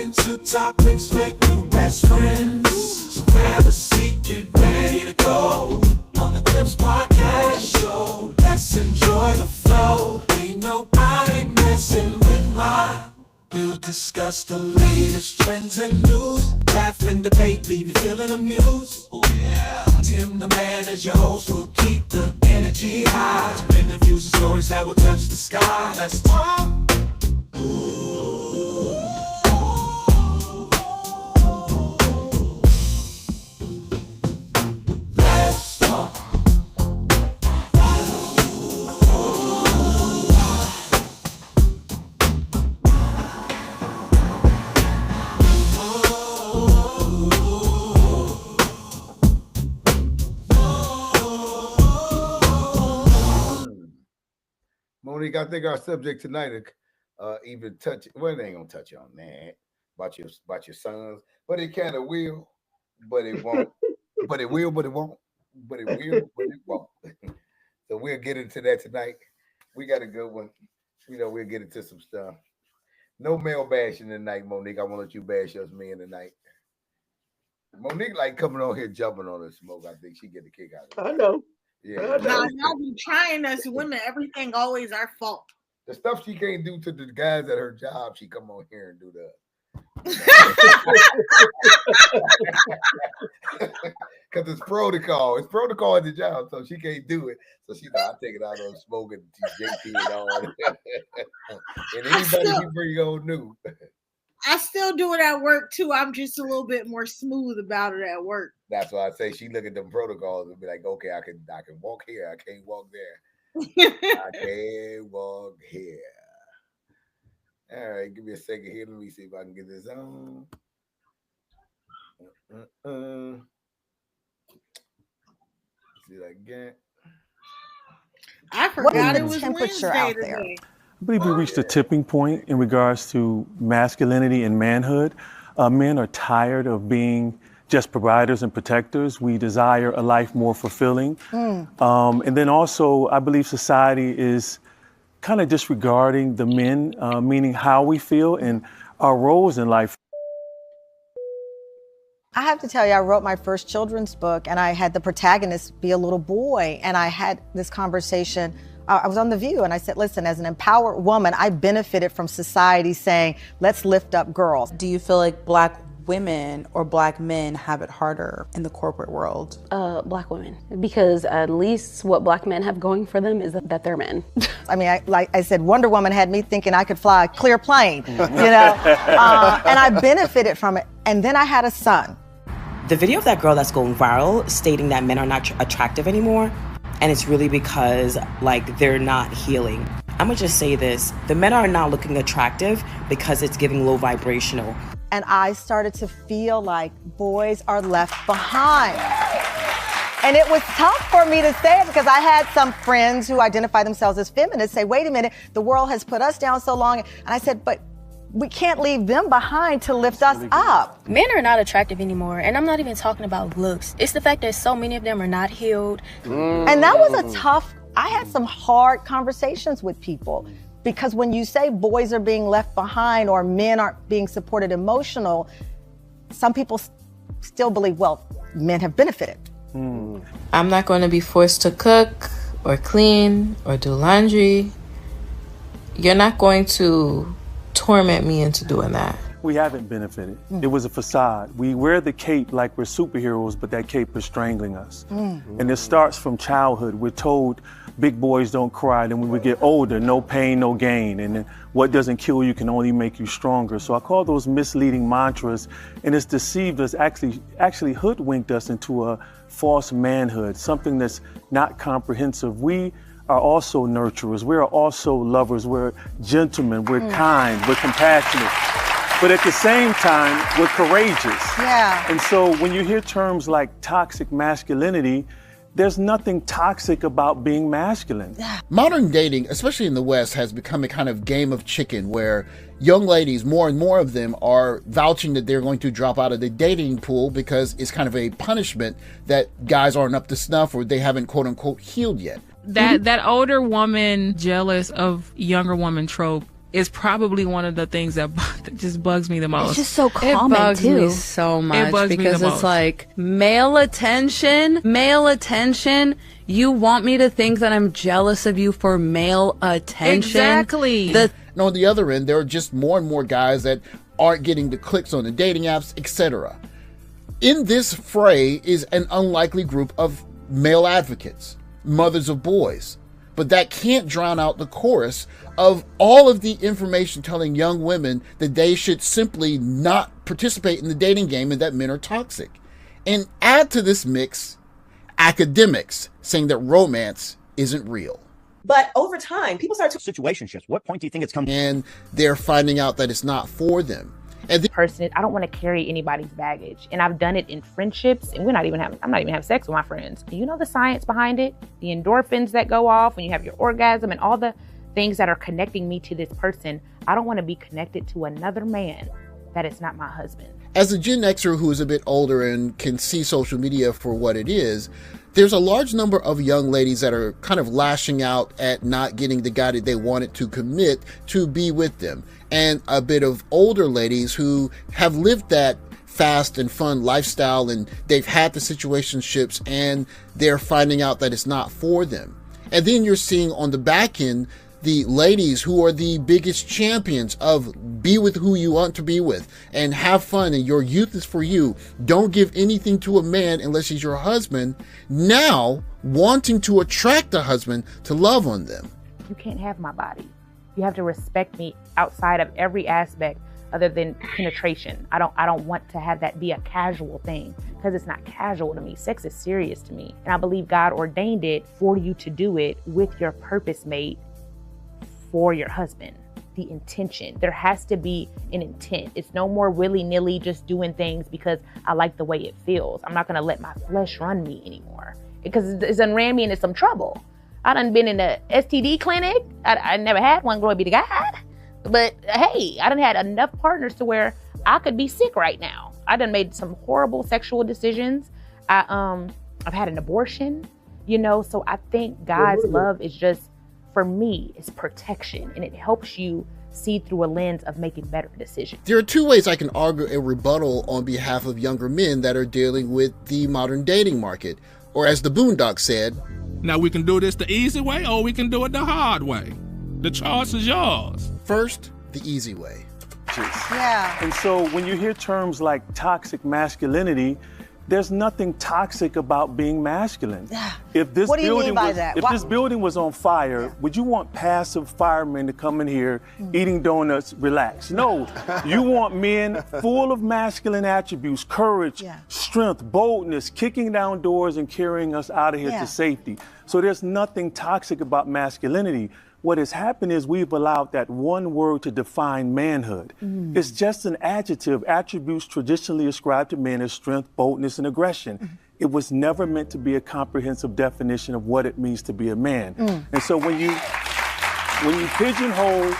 Between two topics make new best friends. So grab a seat, get ready to go on the Clips Podcast Show. Let's enjoy the flow. Ain't nobody messing with mine. We'll discuss the latest trends and news. Laugh and debate, leave you feeling amused. Oh yeah, Tim the man as your host will keep the energy high. Interviews and stories that will touch the sky. Let's talk. Let's talk. Monique, I think our subject tonight even touch. Well, it ain't gonna touch on that about your sons, but it kind of will, but it won't. But it will, but it won't. But it will, but it won't. So we'll get into that tonight. We got a good one. You know, we'll get into some stuff. No male bashing tonight, Monique. I want to let you bash us men tonight. Monique like coming on here jumping on the smoke. I think she get a kick out of it. I know. Yeah. Now y'all be trying us women. Everything always our fault. The stuff she can't do to the guys at her job, she come on here and do that. Because it's protocol. It's protocol at the job, so she can't do it. So she's like, I'll take it out on smoking JP and all. And anybody you bring on new. I still do it at work too. I'm just a little bit more smooth about it at work. That's why I say she look at them protocols and be like, okay, I can walk here. I can't walk there. I can't walk here. All right, give me a second here. Let me see if I can get this on. See that again. I forgot it was temperature Wednesday out there. today. I believe we reached a tipping point in regards to masculinity and manhood. Men are tired of being just providers and protectors. We desire a life more fulfilling. And then also, I believe society is kind of disregarding the men, meaning how we feel and our roles in life. I have to tell you, I wrote my first children's book and I had the protagonist be a little boy. And I had this conversation. I was on The View and I said, listen, as an empowered woman, I benefited from society saying, let's lift up girls. Do you feel like Black women or Black men have it harder in the corporate world? Black women, because at least what Black men have going for them is that they're men. I mean, like I said, Wonder Woman had me thinking I could fly a clear plane, you know, and I benefited from it. And then I had a son. The video of that girl that's going viral stating that men are not attractive anymore, and it's really because, like, they're not healing. I'm gonna just say this. The men are not looking attractive because it's giving low vibrational. And I started to feel like boys are left behind. And it was tough for me to say it because I had some friends who identify themselves as feminists say, wait a minute, the world has put us down so long. And I said, but we can't leave them behind to lift us up. Men are not attractive anymore, and I'm not even talking about looks. It's the fact that so many of them are not healed. And that was a tough, I had some hard conversations with people because when you say boys are being left behind or men aren't being supported emotional, some people still believe, well, men have benefited. I'm not going to be forced to cook or clean or do laundry. You're not going to torment me into doing that. We haven't benefited. It was a facade. We wear the cape like we're superheroes, but that cape is strangling us. And it starts from childhood. We're told big boys don't cry. Then when we get older, no pain, no gain. And then what doesn't kill you can only make you stronger. So I call those misleading mantras, and it's deceived us, actually hoodwinked us into a false manhood, something that's not comprehensive. We are also nurturers. We are also lovers. We're gentlemen. We're kind. We're compassionate. But at the same time, we're courageous. Yeah. And so when you hear terms like toxic masculinity, there's nothing toxic about being masculine. Modern dating, especially in the West, has become a kind of game of chicken where young ladies, more and more of them, are vouching that they're going to drop out of the dating pool because it's kind of a punishment that guys aren't up to snuff or they haven't quote unquote healed yet. That older woman jealous of younger woman trope is probably one of the things that just bugs me the most. It's just so common, It bugs too. me so much bugs me because the it's most. like male attention. You want me to think that I'm jealous of you for male attention? Exactly. And on the other end, there are just more and more guys that aren't getting the clicks on the dating apps, etc. In this fray is an unlikely group of male advocates, mothers of boys. But that can't drown out the chorus of all of the information telling young women that they should simply not participate in the dating game and that men are toxic. And add to this mix academics saying that romance isn't real. But over time, people start to situationships. What point do you think it's come? And they're finding out that it's not for them. And the person, I don't want to carry anybody's baggage. And I've done it in friendships, and I'm not even having sex with my friends. Do you know the science behind it? The endorphins that go off when you have your orgasm and all the things that are connecting me to this person. I don't want to be connected to another man that is not my husband. As a Gen Xer who is a bit older and can see social media for what it is, there's a large number of young ladies that are kind of lashing out at not getting the guy that they wanted to commit to be with them. And a bit of older ladies who have lived that fast and fun lifestyle and they've had the situationships and they're finding out that it's not for them. And then you're seeing on the back end the ladies who are the biggest champions of be with who you want to be with and have fun and your youth is for you. Don't give anything to a man unless he's your husband. Now wanting to attract a husband to love on them. You can't have my body. You have to respect me outside of every aspect other than penetration. I don't want to have that be a casual thing because it's not casual to me. Sex is serious to me. And I believe God ordained it for you to do it with your purpose mate for your husband. The intention. There has to be an intent. It's no more willy-nilly just doing things because I like the way it feels. I'm not going to let my flesh run me anymore because it's done ran me into some trouble. I done been in the STD clinic. I never had one, glory be to God. But hey, I done had enough partners to where I could be sick right now. I done made some horrible sexual decisions. I've had an abortion, so I think God's love is just, for me, it's protection, and it helps you see through a lens of making better decisions. There are two ways I can argue a rebuttal on behalf of younger men that are dealing with the modern dating market. Or as the Boondocks said, now we can do this the easy way or we can do it the hard way. The choice is yours. First, the easy way. Yeah. And so when you hear terms like toxic masculinity, there's nothing toxic about being masculine. If this What do you building mean by was, that? If this building was on fire, would you want passive firemen to come in here eating donuts, relax? No, you want men full of masculine attributes, courage, strength, boldness, kicking down doors and carrying us out of here to safety. So there's nothing toxic about masculinity. What has happened is we've allowed that one word to define manhood. It's just an adjective, attributes traditionally ascribed to men as strength, boldness, and aggression. It was never meant to be a comprehensive definition of what it means to be a man. And so when you pigeonhole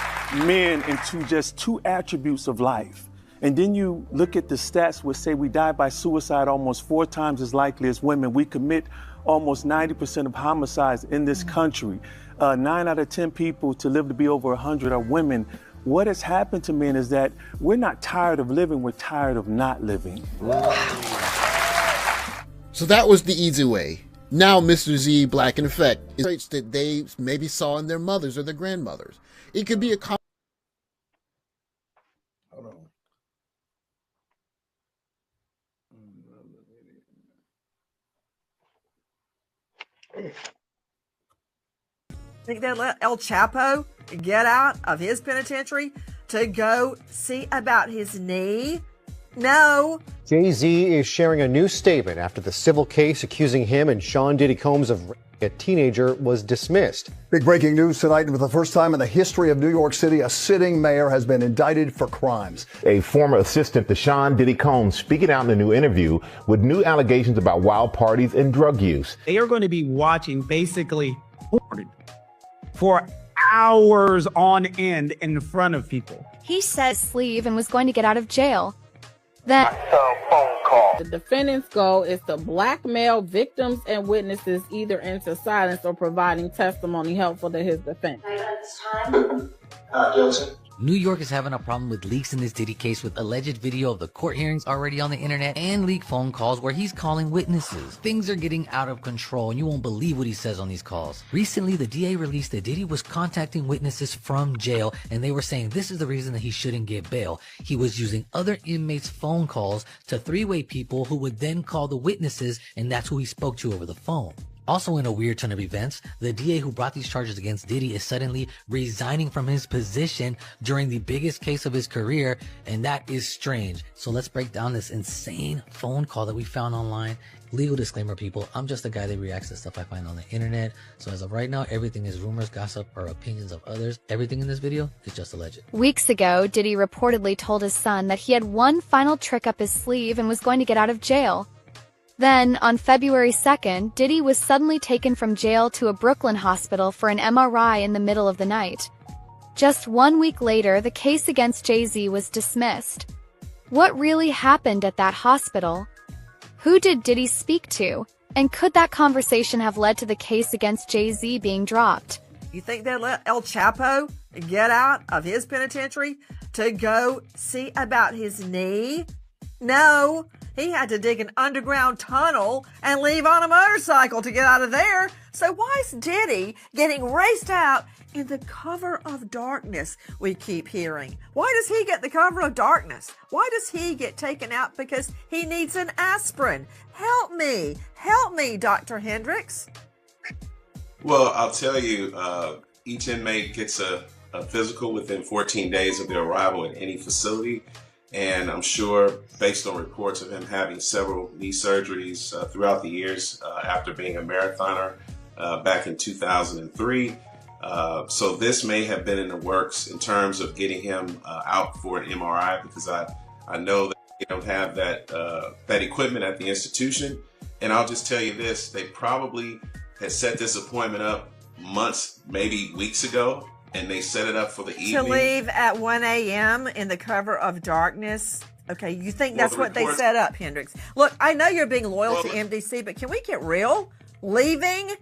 men into just two attributes of life, and then you look at the stats which say we die by suicide almost 4 times as likely as women. We commit almost 90% of homicides in this country. 9 out of 10 people to live to be over 100 are women. What has happened to men is that we're not tired of living, we're tired of not living. So that was the easy way. Now Mr. Z, Black in Effect, is traits that they maybe saw in their mothers or their grandmothers. It could be a Hold on. Think they'll let El Chapo get out of his penitentiary to go see about his knee? No. Jay-Z is sharing a new statement after the civil case accusing him and Sean Diddy Combs of raping a teenager was dismissed. Big breaking news tonight. For the first time in the history of New York City, a sitting mayor has been indicted for crimes. A former assistant to Sean Diddy Combs speaking out in a new interview with new allegations about wild parties and drug use. They are going to be watching basically porn for hours on end in front of people. He said sleeve and was going to get out of jail. Then cell phone call. The defendant's goal is to blackmail victims and witnesses either into silence or providing testimony helpful to his defense. New York is having a problem with leaks in this Diddy case, with alleged video of the court hearings already on the internet and leaked phone calls where he's calling witnesses. Things are getting out of control and you won't believe what he says on these calls. Recently, the DA released that Diddy was contacting witnesses from jail and they were saying this is the reason that he shouldn't get bail. He was using other inmates' phone calls to three-way people who would then call the witnesses, and that's who he spoke to over the phone. Also, in a weird turn of events, the DA who brought these charges against Diddy is suddenly resigning from his position during the biggest case of his career, and that is strange. So let's break down this insane phone call that we found online. Legal disclaimer, people, I'm just a guy that reacts to stuff I find on the internet. So as of right now, everything is rumors, gossip, or opinions of others. Everything in this video is just alleged. Weeks ago, Diddy reportedly told his son that he had one final trick up his sleeve and was going to get out of jail. Then, on February 2nd, Diddy was suddenly taken from jail to a Brooklyn hospital for an MRI in the middle of the night. Just 1 week later, the case against Jay-Z was dismissed. What really happened at that hospital? Who did Diddy speak to? And could that conversation have led to the case against Jay-Z being dropped? You think they'll let El Chapo get out of his penitentiary to go see about his knee? No, he had to dig an underground tunnel and leave on a motorcycle to get out of there. So why is Diddy getting raced out in the cover of darkness, we keep hearing? Why does he get the cover of darkness? Why does he get taken out because he needs an aspirin? Help me, Dr. Hendricks. Well, I'll tell you, each inmate gets a physical within 14 days of their arrival at any facility. And I'm sure, based on reports of him having several knee surgeries throughout the years after being a marathoner back in 2003. So this may have been in the works in terms of getting him out for an MRI, because I know that they don't have that equipment at the institution. And I'll just tell you this, they probably had set this appointment up months, maybe weeks ago. And they set it up for the evening. To leave at 1 a.m. in the cover of darkness. Okay, you think that's what they set up, Hendricks? Look, I know you're being loyal to MDC, but can we get real? Leaving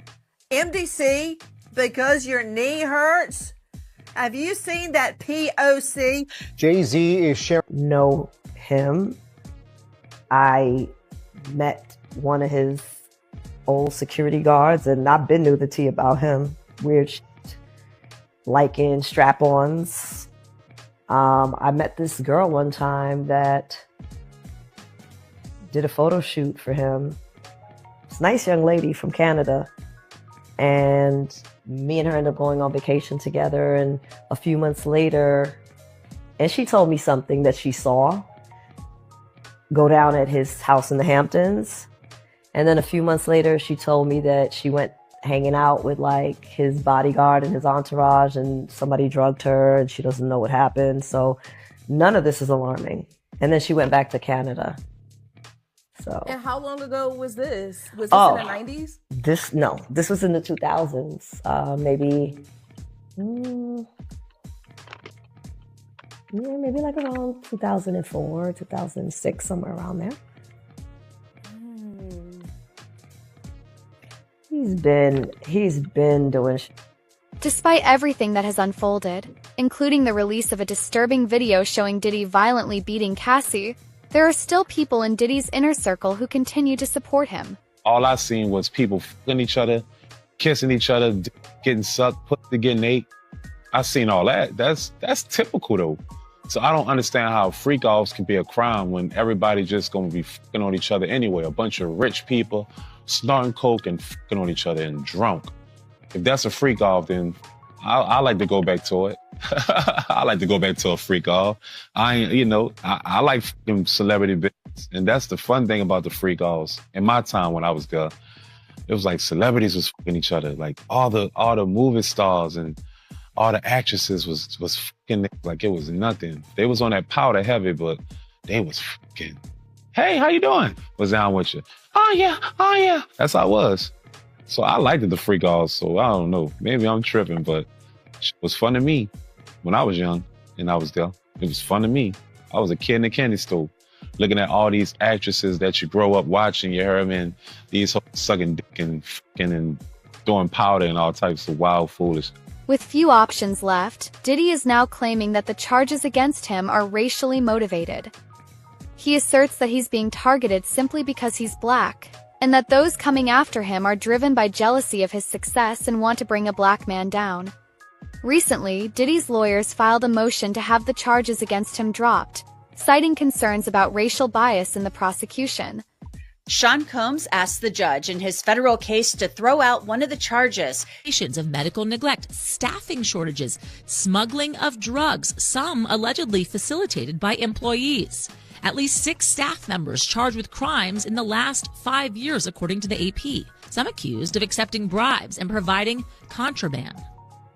MDC because your knee hurts? Have you seen that POC? Jay-Z is sharing. Know him. I met one of his old security guards, and I've been to the tea about him. Weird shit. Liking strap-ons. I met this girl one time that did a photo shoot for him. It's a nice young lady from Canada. And me and her ended up going on vacation together. And a few months later, and she told me something that she saw go down at his house in the Hamptons. And then a few months later, she told me that she went hanging out with like his bodyguard and his entourage, and somebody drugged her and she doesn't know what happened. So none of this is alarming. And then she went back to Canada. So. And how long ago was this? Was this in the 90s? This was in the 2000s. Maybe like around 2004, 2006, somewhere around there. He's been doing Despite everything that has unfolded, including the release of a disturbing video showing Diddy violently beating Cassie, there are still people in Diddy's inner circle who continue to support him. All I seen was people fucking each other, kissing each other, getting sucked, pussy getting ate. I seen all that. That's typical though. So I don't understand how freak-offs can be a crime when everybody just gonna be fucking on each other anyway. A bunch of rich people snorting coke and fucking on each other and drunk. If that's a freak-off, then I like to go back to it. I like to go back to a freak-off. I like fucking celebrity business. And that's the fun thing about the freak-offs. In my time when I was there, it was like celebrities was fucking each other. Like all the movie stars and all the actresses was fucking like it was nothing. They was on that powder heavy, but they was fucking, hey, how you doing? What's down with you? Oh yeah. That's how it was. So I liked the freak-offs, so I don't know. Maybe I'm tripping, but it was fun to me when I was young and I was there. It was fun to me. I was a kid in a candy store. looking at all these actresses that you grow up watching, you hear me, and these hoes sucking dick and fucking and throwing powder and all types of wild foolish. With few options left, Diddy is now claiming that the charges against him are racially motivated. He asserts that he's being targeted simply because he's black, and that those coming after him are driven by jealousy of his success and want to bring a black man down. Recently, Diddy's lawyers filed a motion to have the charges against him dropped, citing concerns about racial bias in the prosecution. Sean Combs asked the judge in his federal case to throw out one of the charges. Of medical neglect, staffing shortages, smuggling of drugs, some allegedly facilitated by employees. At least 6 staff members charged with crimes in the last 5 years, according to the AP. Some accused of accepting bribes and providing contraband.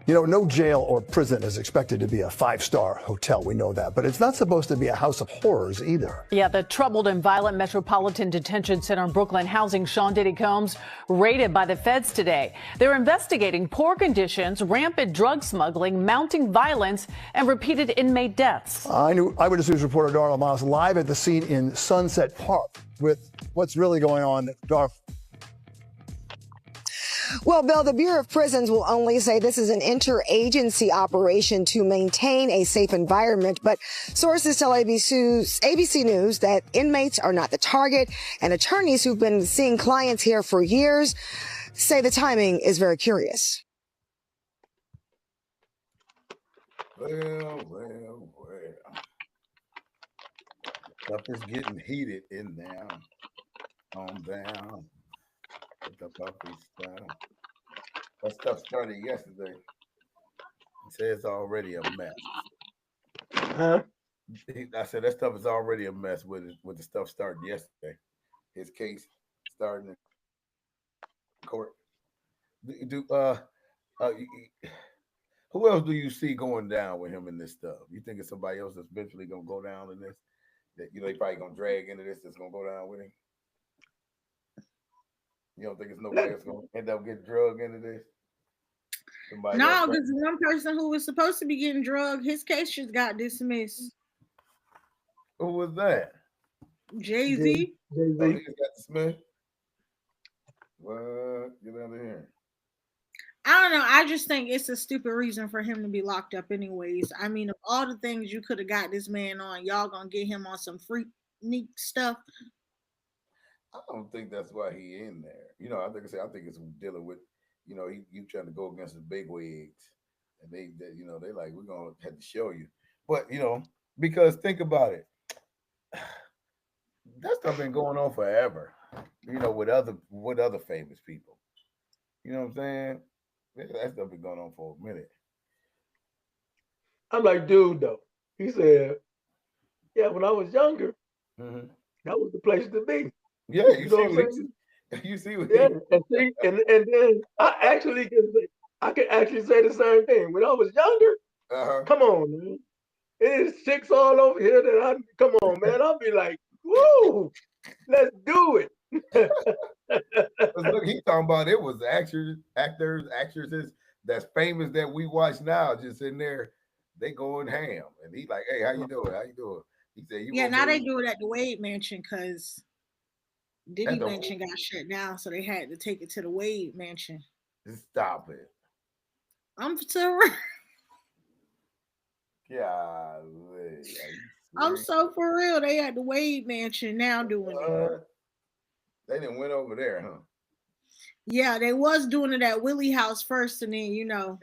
You know, no jail or prison is expected to be a 5-star hotel. We know that. But it's not supposed to be a house of horrors either. Yeah, the troubled and violent Metropolitan Detention Center in Brooklyn housing Sean Diddy Combs raided by the feds today. They're investigating poor conditions, rampant drug smuggling, mounting violence, and repeated inmate deaths. Eyewitness News reporter Darla Miles live at the scene in Sunset Park with what's really going on. Darla. Well, Bill, the Bureau of Prisons will only say this is an interagency operation to maintain a safe environment. But sources tell ABC News that inmates are not the target, and attorneys who've been seeing clients here for years say the timing is very curious. Well. Stuff is getting heated in there. On down. That stuff started yesterday. It says it's already a mess. Huh? I said that stuff is already a mess with the stuff starting yesterday. His case starting in court. Who else do you see going down with him in this stuff? You think it's somebody else that's eventually gonna go down in this? That they probably gonna drag into this that's gonna go down with him? You don't think it's nobody else gonna end up getting drugged into this? No, because one person who was supposed to be getting drugged, his case just got dismissed. Who was that? Jay-Z. Oh, he just got dismissed? What? Get out of here. I don't know. I just think it's a stupid reason for him to be locked up anyways. I mean, of all the things you could have got this man on, y'all gonna get him on some freak stuff. I don't think that's why he in there. You know, I think it's dealing with, you know, you trying to go against the big wigs, and they like, we're gonna have to show you. But you know, because think about it, that stuff been going on forever. You know, with other famous people. You know what I'm saying? That stuff been going on for a minute. I'm like, dude, though. He said, "Yeah, when I was younger, that was the place to be." Yeah, you see what and then I can actually say the same thing. When I was younger, come on, man. There's chicks all over here come on, man. I'll be like, woo, let's do it. Look, he's talking about it was actors, actresses that's famous that we watch now, just in there, they going ham. And he's like, hey, how you doing? He said, now they do it at the Wade Mansion because Diddy Mansion got shut down, so they had to take it to the Wade Mansion. Stop it. I'm sorry. Golly. I'm so for real. They at the Wade Mansion now doing it. They didn't went over there, huh? Yeah, they was doing it at Willie House first, and then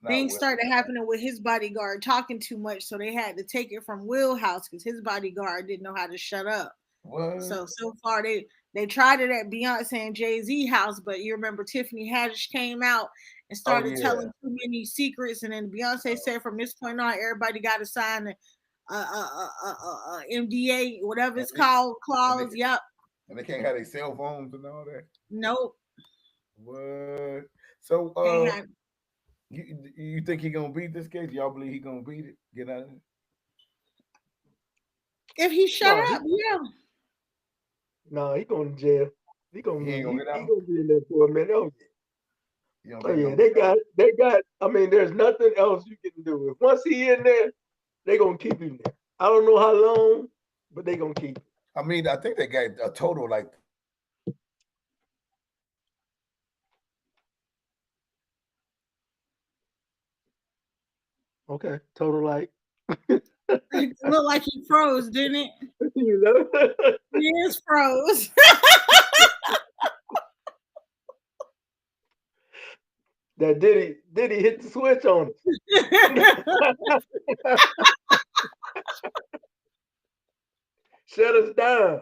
things started happening with his bodyguard talking too much, so they had to take it from Will House because his bodyguard didn't know how to shut up. What? So far they tried it at Beyonce and Jay-Z house, but you remember Tiffany Haddish came out and started telling too many secrets, and then Beyonce said from this point on everybody got to sign a MDA, whatever it's called, clause. Yep. And they can't have their cell phones and all that. Nope. What? So you think he gonna beat this case? Y'all believe he gonna beat it? Get out of it? If he shut up, yeah. No, he going to jail. He ain't gonna get out. He gonna be in there for a minute. They got. I mean, there's nothing else you can do. Once he in there, they gonna keep him there. I don't know how long, but they gonna keep it. I mean, I think they got a total like. Okay, total like. It looked like he froze, didn't it? You know? He is froze. That Diddy hit the switch on us. Shut us down.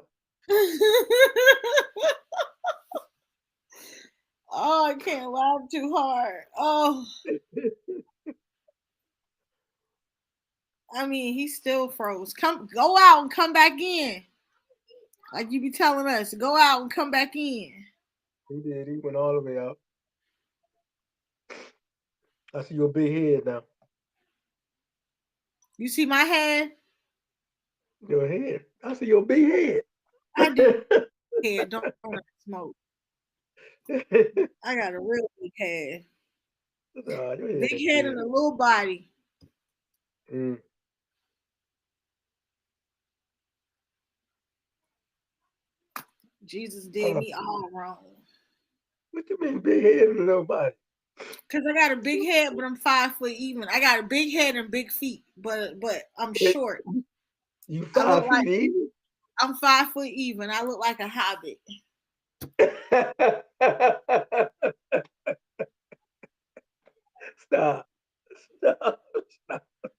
Oh, I can't laugh too hard. Oh. I mean, he still froze. Go out and come back in. Like you be telling us, go out and come back in. He did. He went all the way out. I see your big head now. You see my head? Your head. I see your big head. I do. Head. Don't smoke. I got a real big head. Big head and a little body. Mm. Jesus did me all wrong. What you mean big head and a little body? Because I got a big head, but I'm 5 foot even. I got a big head and big feet, but I'm short. You 5 feet even? I'm 5 foot even. I look like a hobbit. Stop.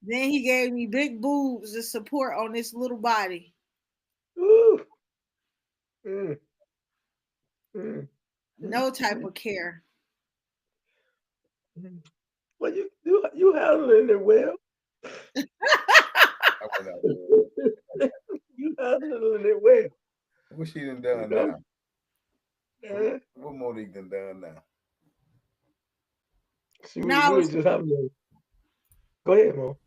Then he gave me big boobs to support on this little body. Ooh. Mm. Mm. No type of care. Well, you handling it well. You handling it well. What she done now? What Monique done now? Go ahead, Mo.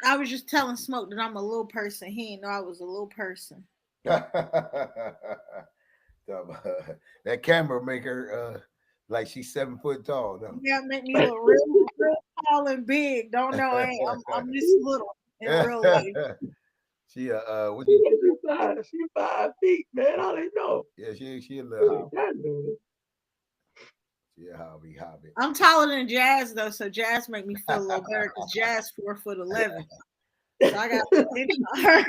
I was just telling Smoke that I'm a little person. He didn't know I was a little person. That camera make her like she's 7 foot tall. No? Yeah, make me look real tall and big. Don't know. I'm just little in real life. She she's 5 feet, man. I didn't know. Yeah, she a little. She a hobby. I'm taller than Jazz though, so Jazz make me feel a little better because Jazz 4'11". So I got to think on her.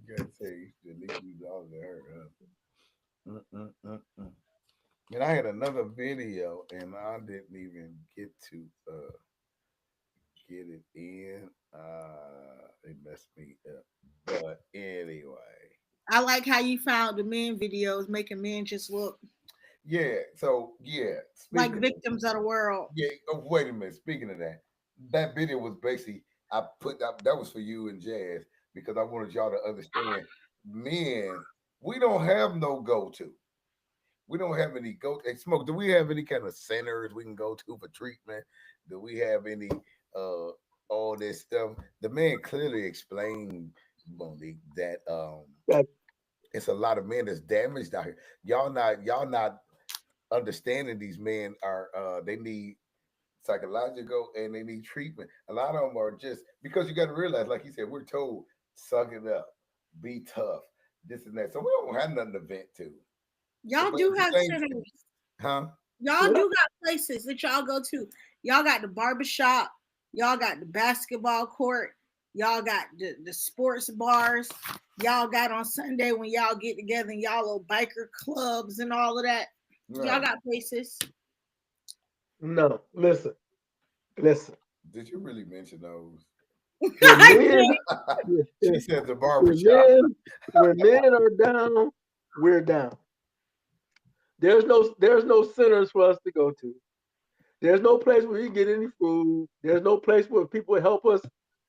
Good taste. At least you taller than her. And I had another video, and I didn't even get to get it in. They messed me up. But anyway. I like how you found the men videos making men just look. Yeah. So like victims of the world. Yeah. Oh, wait a minute. Speaking of that video was basically I put that was for you and Jazz because I wanted y'all to understand. Men, we don't have no go-to. We don't have any go. Hey, Smoke, do we have any kind of centers we can go to for treatment? Do we have any all this stuff? The man clearly explained, Monique, that it's a lot of men that's damaged out here. Y'all not understanding these men are they need psychological and they need treatment. A lot of them are just because you got to realize, like he said, we're told suck it up, be tough, this and that. So we don't have nothing to vent to. Y'all do have centers. Huh? Y'all do got places that y'all go to. Y'all got the barbershop. Y'all got the basketball court. Y'all got the sports bars. Y'all got on Sunday when y'all get together and y'all little biker clubs and all of that. Right. Y'all got places. No, listen. Did you really mention those? She said the barbershop. When men are down, we're down. There's no centers for us to go to. There's no place where you get any food. There's no place where people help us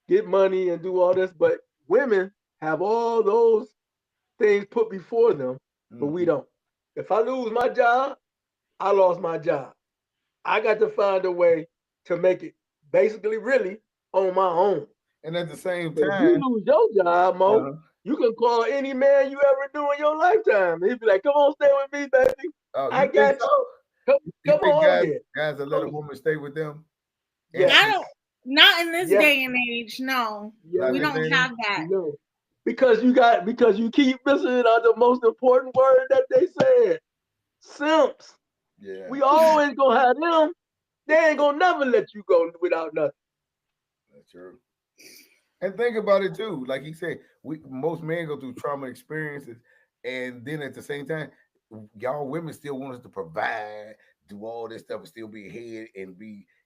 get money and do all this. But women have all those things put before them, but we don't. If I lose my job, I lost my job. I got to find a way to make it basically really on my own. And at the same time, if you lose your job, Mo, you can call any man you ever do in your lifetime. He'd be like, "Come on, stay with me, baby. I got you. Come on, guys that let a woman stay with them." Yeah, Not in this Yes. day and age. No, Yeah, we don't have that. No. Because you keep missing on the most important word that they said. Simps. Yeah. We always gonna have them. They ain't gonna never let you go without nothing. That's true. And think about it too. Like he said, most men go through trauma experiences, and then at the same time, y'all women still want us to provide, do all this stuff, and still be ahead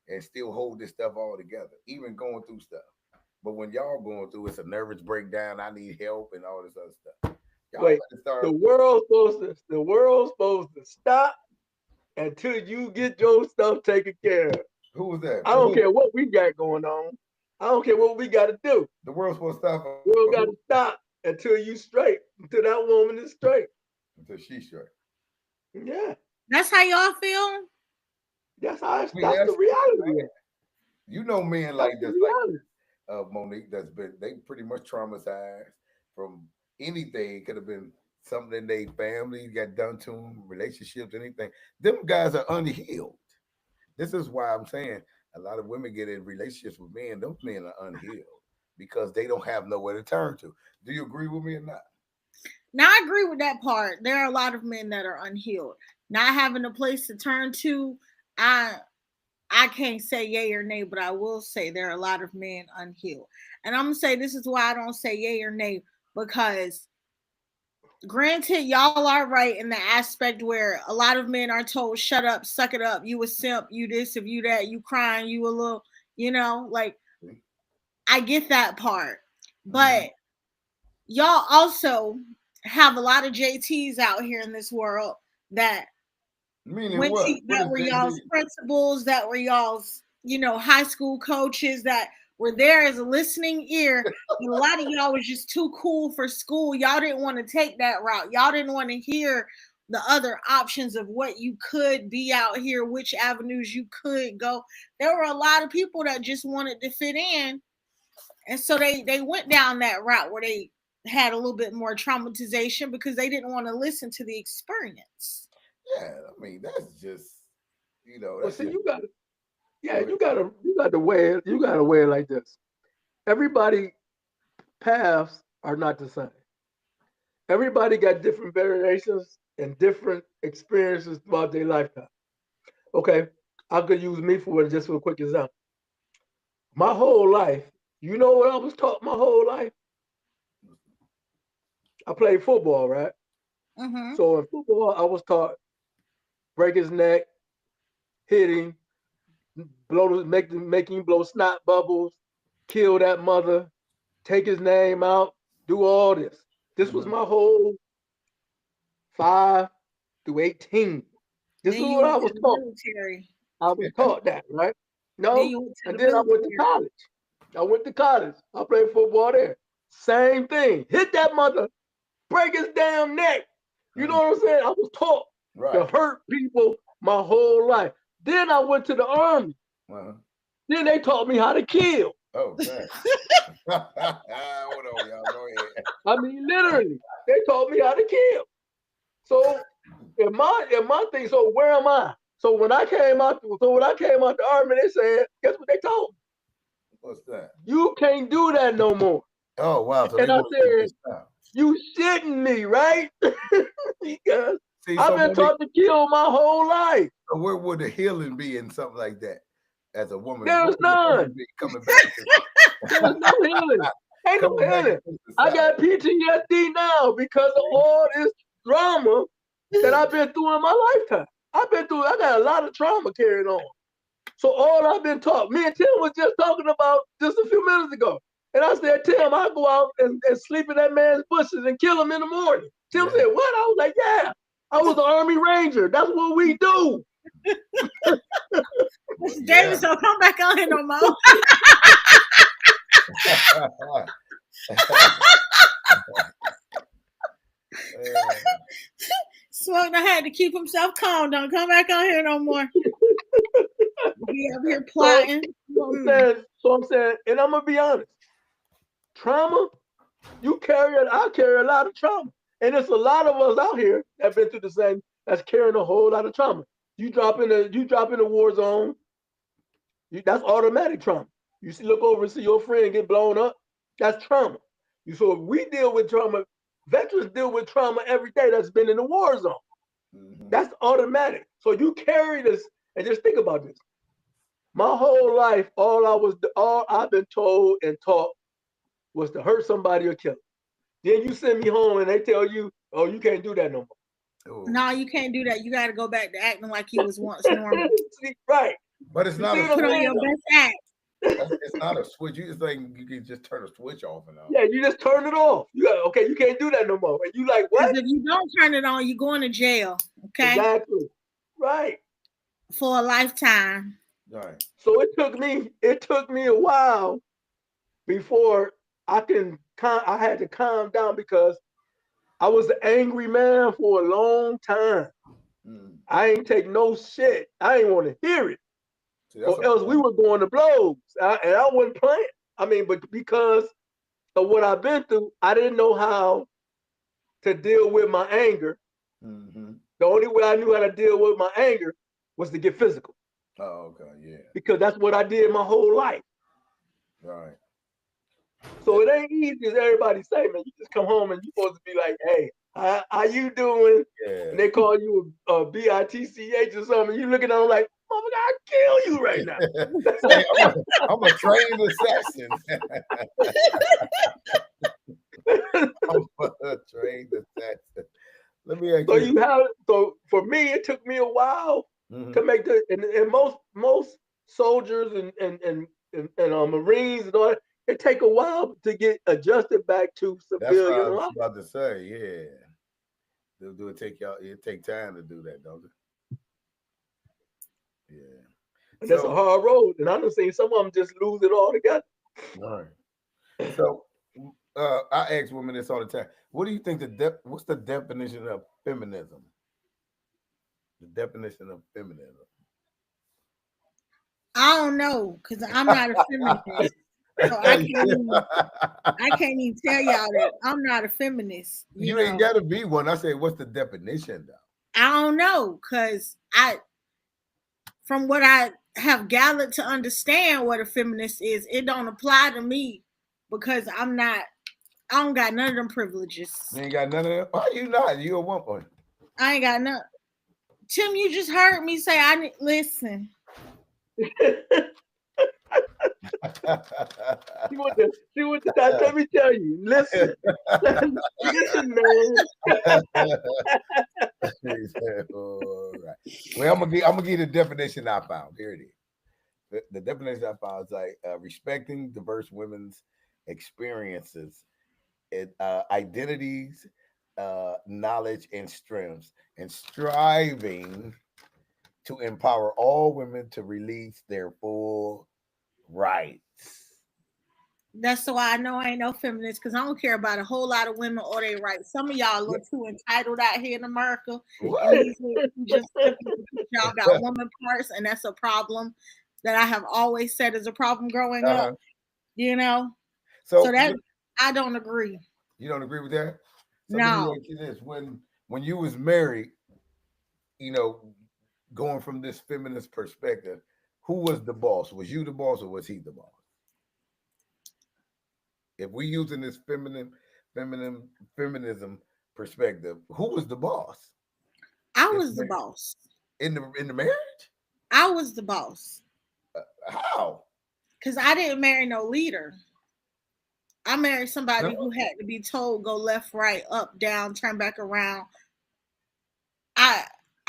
and still hold this stuff all together, even going through stuff. But when y'all going through, it's a nervous breakdown. I need help and all this other stuff. Y'all Wait, gotta start. the world's supposed to stop until you get your stuff taken care of. Who was that? I don't care what we got going on. I don't care what we got to do. The world's supposed to stop. The world got to stop until you straight, until that woman is straight. Until she's straight. Yeah. That's how y'all feel? That's the reality. You know men like this, like Monique, they pretty much traumatized from anything. It could have been something in their family got done to them, relationships, anything. Them guys are unhealed. This is why I'm saying a lot of women get in relationships with men. Those men are unhealed because they don't have nowhere to turn to. Do you agree with me or not? Now, I agree with that part. There are a lot of men that are unhealed. Not having a place to turn to, I can't say yay or nay, but I will say there are a lot of men unhealed. And I'm going to say this is why I don't say yay or nay, because granted, y'all are right in the aspect where a lot of men are told, shut up, suck it up, you a simp, you this, if you that, you crying, you a little, like, I get that part. But y'all also have a lot of JTs out here in this world that were y'all's principals, that were y'all's, high school coaches, that were there as a listening ear. And a lot of y'all was just too cool for school. Y'all didn't want to take that route. Y'all didn't want to hear the other options of what you could be out here, which avenues you could go. There were a lot of people that just wanted to fit in. And so they went down that route where they had a little bit more traumatization because they didn't want to listen to the experience. Yeah, I mean, that's just, Well, see, you got to weigh it like this. Everybody paths are not the same. Everybody got different variations and different experiences throughout their lifetime. Okay, I could use me for a quick example. My whole life, you know what I was taught my whole life? I played football, right? Mm-hmm. So in football, I was taught break his neck, hit him, make him blow snot bubbles, kill that mother, take his name out, do all this. This was my whole 5 through 18. This is what I was taught. I was taught that, right? No, and then I went to college. I played football there. Same thing. Hit that mother, break his damn neck. You know what I'm saying? I was taught to hurt people my whole life. Then I went to the Army. Then they taught me how to kill. Oh, man. Hold on, y'all. Go ahead. I mean, literally, they taught me how to kill. So, in my thing, so where am I? So when I came out the Army, they said, guess what they told me? What's that? You can't do that no more. Oh, wow. So and I said, you shitting me, right? Because I've been taught to kill my whole life. So where would the healing be in something like that? As a woman, there's none. Coming back there's no healing. Ain't no healing. I got PTSD now because of all this drama that I've been through in my lifetime. I got a lot of trauma carried on. So all I've been taught, me and Tim was just talking about just a few minutes ago. And I said, Tim, I go out and sleep in that man's bushes and kill him in the morning. Tim said, what? I was like, yeah, I was an Army Ranger. That's what we do. Mr. Davis, don't come back on here no more. Smoke had to keep himself calm. Don't come back on here no more. Be up here plotting. So I'm saying, and I'm gonna be honest. Trauma, I carry a lot of trauma. And there's a lot of us out here that have been through the same, that's carrying a whole lot of trauma. You drop in the war zone, that's automatic trauma. You see, look over and see your friend get blown up. That's trauma. So we deal with trauma. Veterans deal with trauma every day that's been in the war zone. Mm-hmm. That's automatic. So you carry this, and just think about this. My whole life, all I've been told and taught was to hurt somebody or kill them. Then you send me home and they tell you, oh, you can't do that no more. No, you can't do that. You got to go back to acting like you was once normal. Right. But it's not put on your best act. It's not a switch. You just think you can just turn a switch off and on. Yeah, you just turn it off. You got, okay, you can't do that no more. And you like, what? If you don't turn it on, you're going to jail. Okay. Exactly. Right. For a lifetime. Right. So it took me a while before I had to calm down because I was an angry man for a long time. I ain't take no shit. I ain't want to hear it. Or else we were going to blows. And I wasn't playing. I mean, but because of what I've been through, I didn't know how to deal with my anger. Mm-hmm. The only way I knew how to deal with my anger was to get physical. Oh, okay, yeah. Because that's what I did my whole life. Right. So it ain't easy as everybody say, man. You just come home and you're supposed to be like, hey, how you doing? Yeah. And they call you a BITCH or something. You looking at them like, motherfucker, I'll kill you right now. Hey, I'm a trained assassin. I'm a trained assassin. Let me ask you. So for me, it took me a while to make the and most soldiers and Marines and all that, it take a while to get adjusted back to civilian life. That's what I was about to say, yeah. It take time to do that, don't it? Yeah. And that's a hard road. And I've seen some of them just lose it all together. All right. So I ask women this all the time. What do you think what's the definition of feminism? The definition of feminism. I don't know, because I'm not a feminist. So I can't even tell y'all that I'm not a feminist. You ain't gotta be one. I say, what's the definition though? I don't know, because from what I have gathered to understand what a feminist is, it don't apply to me because I don't got none of them privileges. You ain't got none of them? Why you not? You a woman. I ain't got none. Tim, you just heard me say listen. She went to let me tell you. Listen, listen, man. All right. Well, I'm gonna give you the definition I found. Here it is. The definition I found is like respecting diverse women's experiences, identities, knowledge, and strengths, and striving to empower all women to release their full rights. That's why I know I ain't no feminist, because I don't care about a whole lot of women or their rights. Some of y'all look too entitled out here in America. Just y'all got woman parts, and that's a problem that I have always said is a problem growing up. You know, so that I don't agree. You don't agree with that? So no. When you was married, you know, going from this feminist perspective, who was the boss? Was you the boss or was he the boss? If we using this feminism perspective, who was the boss? I was the boss. In the marriage? I was the boss. How? Because I didn't marry no leader. I married somebody who had to be told go left, right, up, down, turn back around.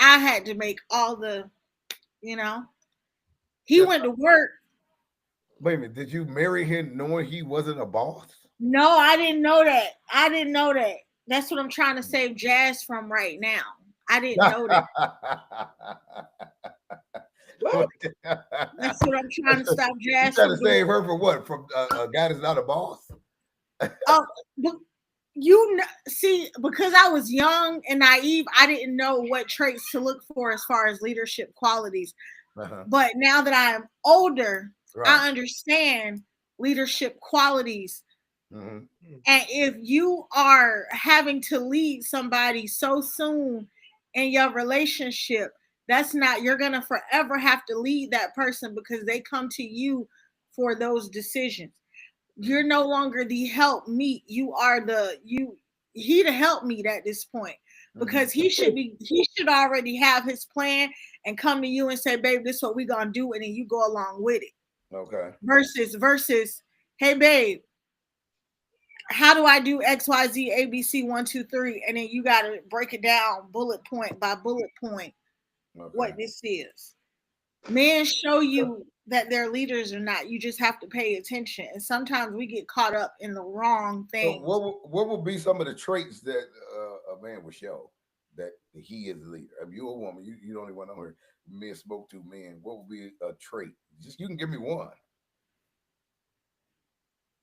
I had to make all the, you know. He went to work. Wait a minute. Did you marry him knowing he wasn't a boss? No, I didn't know that. That's what I'm trying to save Jazz from right now. I didn't know that. That's what I'm trying to stop Jazz. You trying to save her from what? From a guy that's not a boss? You know, see, because I was young and naive, I didn't know what traits to look for as far as leadership qualities. But now that I am older, I understand leadership qualities. And if you are having to lead somebody so soon in your relationship, you're going to forever have to lead that person because they come to you for those decisions. You're no longer the help meet. You are he the help meet at this point, because he should already have his plan and come to you and say, babe, this is what we're gonna do, and then you go along with it. Okay. Versus, hey babe, how do I do XYZ ABC 1 2 3, and then you got to break it down bullet point by bullet point what this is. Men show you that they're leaders or not. You just have to pay attention, and sometimes we get caught up in the wrong thing. So what would be some of the traits that a man would show that he is a leader? If you're a woman, you the only one on here. Men spoke to men. What would be a trait? Just you can give me one.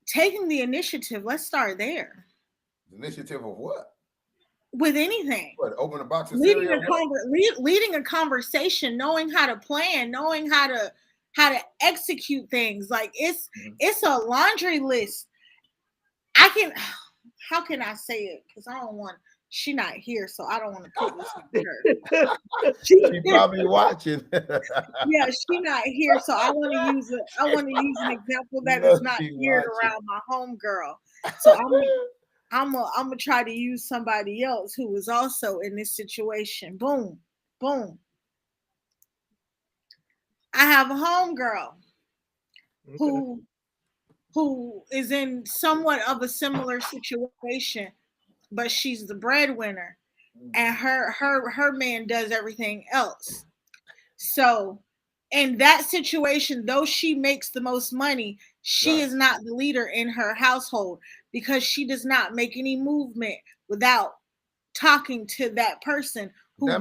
Taking the initiative. Let's start there. The initiative of what? With anything. What? Open a box of cereal? Leading a conversation, knowing how to plan, knowing how to execute things. Like it's a laundry list. How can I say it? Because I don't want. She not here, so I don't want to put this on her. She probably watching. Yeah, she not here, so I want to use an example that is not geared around my homegirl. So I'm gonna try to use somebody else who was also in this situation. Boom, boom. I have a homegirl who is in somewhat of a similar situation, but she's the breadwinner, and her man does everything else. So in that situation, though she makes the most money, she is not the leader in her household, because she does not make any movement without talking to that person who,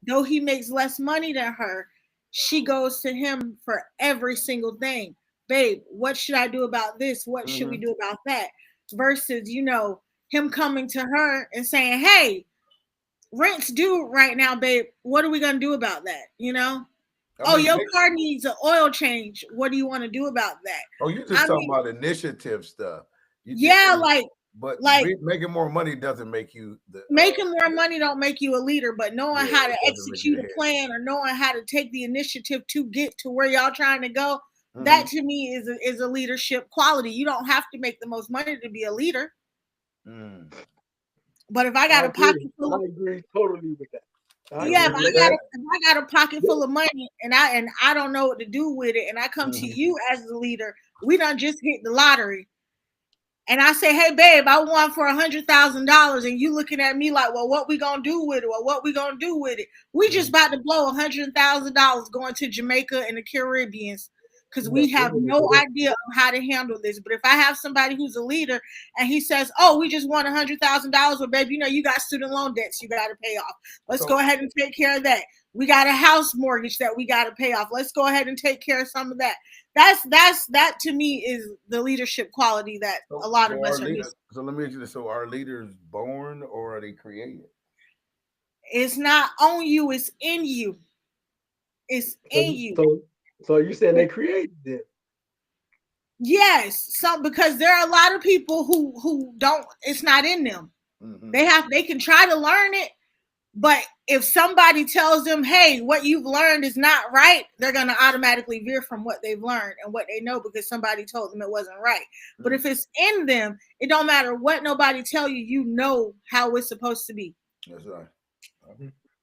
though he makes less money than her, she goes to him for every single thing. Babe, what should I do about this? What should we do about that? Versus, him coming to her and saying, hey, rent's due right now, babe. What are we going to do about that? Your car needs an oil change. What do you want to do about that? Oh, you're just talking about initiative stuff. But making more money doesn't make you making more money don't make you a leader, but knowing how to execute a plan or knowing how to take the initiative to get to where y'all trying to go, that to me is a leadership quality. You don't have to make the most money to be a leader. But if I got a pocket full of, I agree totally with that. If I got a pocket full of money and I don't know what to do with it, and I come to you as the leader, we done just hit the lottery, and I say, hey babe, I won for $100,000, and you looking at me like, well, what we gonna do with it? Well, what we gonna do with it? We just about to blow $100,000 going to Jamaica and the Caribbean, because we have no idea of how to handle this. But if I have somebody who's a leader and he says, oh, we just won $100,000, well, babe, you got student loan debts you got to pay off. Let's go ahead and take care of that. We got a house mortgage that we got to pay off. Let's go ahead and take care of some of that. That to me is the leadership quality that a lot of us are missing. So let me ask you this. So are leaders born or are they created? It's not on you. It's in you. It's in you. So you saying they created it? Yes, because there are a lot of people who don't. It's not in them. They can try to learn it, but if somebody tells them, "Hey, what you've learned is not right," they're gonna automatically veer from what they've learned and what they know because somebody told them it wasn't right. But if it's in them, it don't matter what nobody tell you. You know how it's supposed to be. That's right.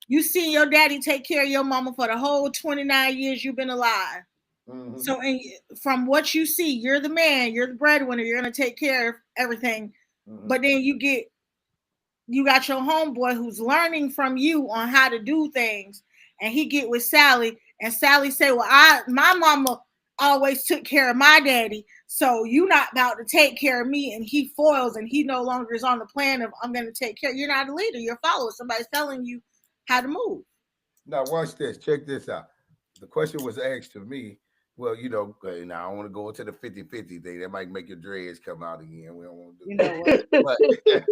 You see your daddy take care of your mama for the whole 29 years you've been alive. So from what you see, you're the man, you're the breadwinner, you're going to take care of everything. But then you got your homeboy who's learning from you on how to do things. And he get with Sally, and Sally say, well, my mama always took care of my daddy, so you not about to take care of me. And he foils, and he no longer is on the plan of I'm going to take care. You're not a leader, you're a follower. Somebody's telling you how to move. Now watch this. Check this out. The question was asked to me. Well, now I don't want to go into the 50-50 thing. That might make your dreads come out again. We don't want to do that.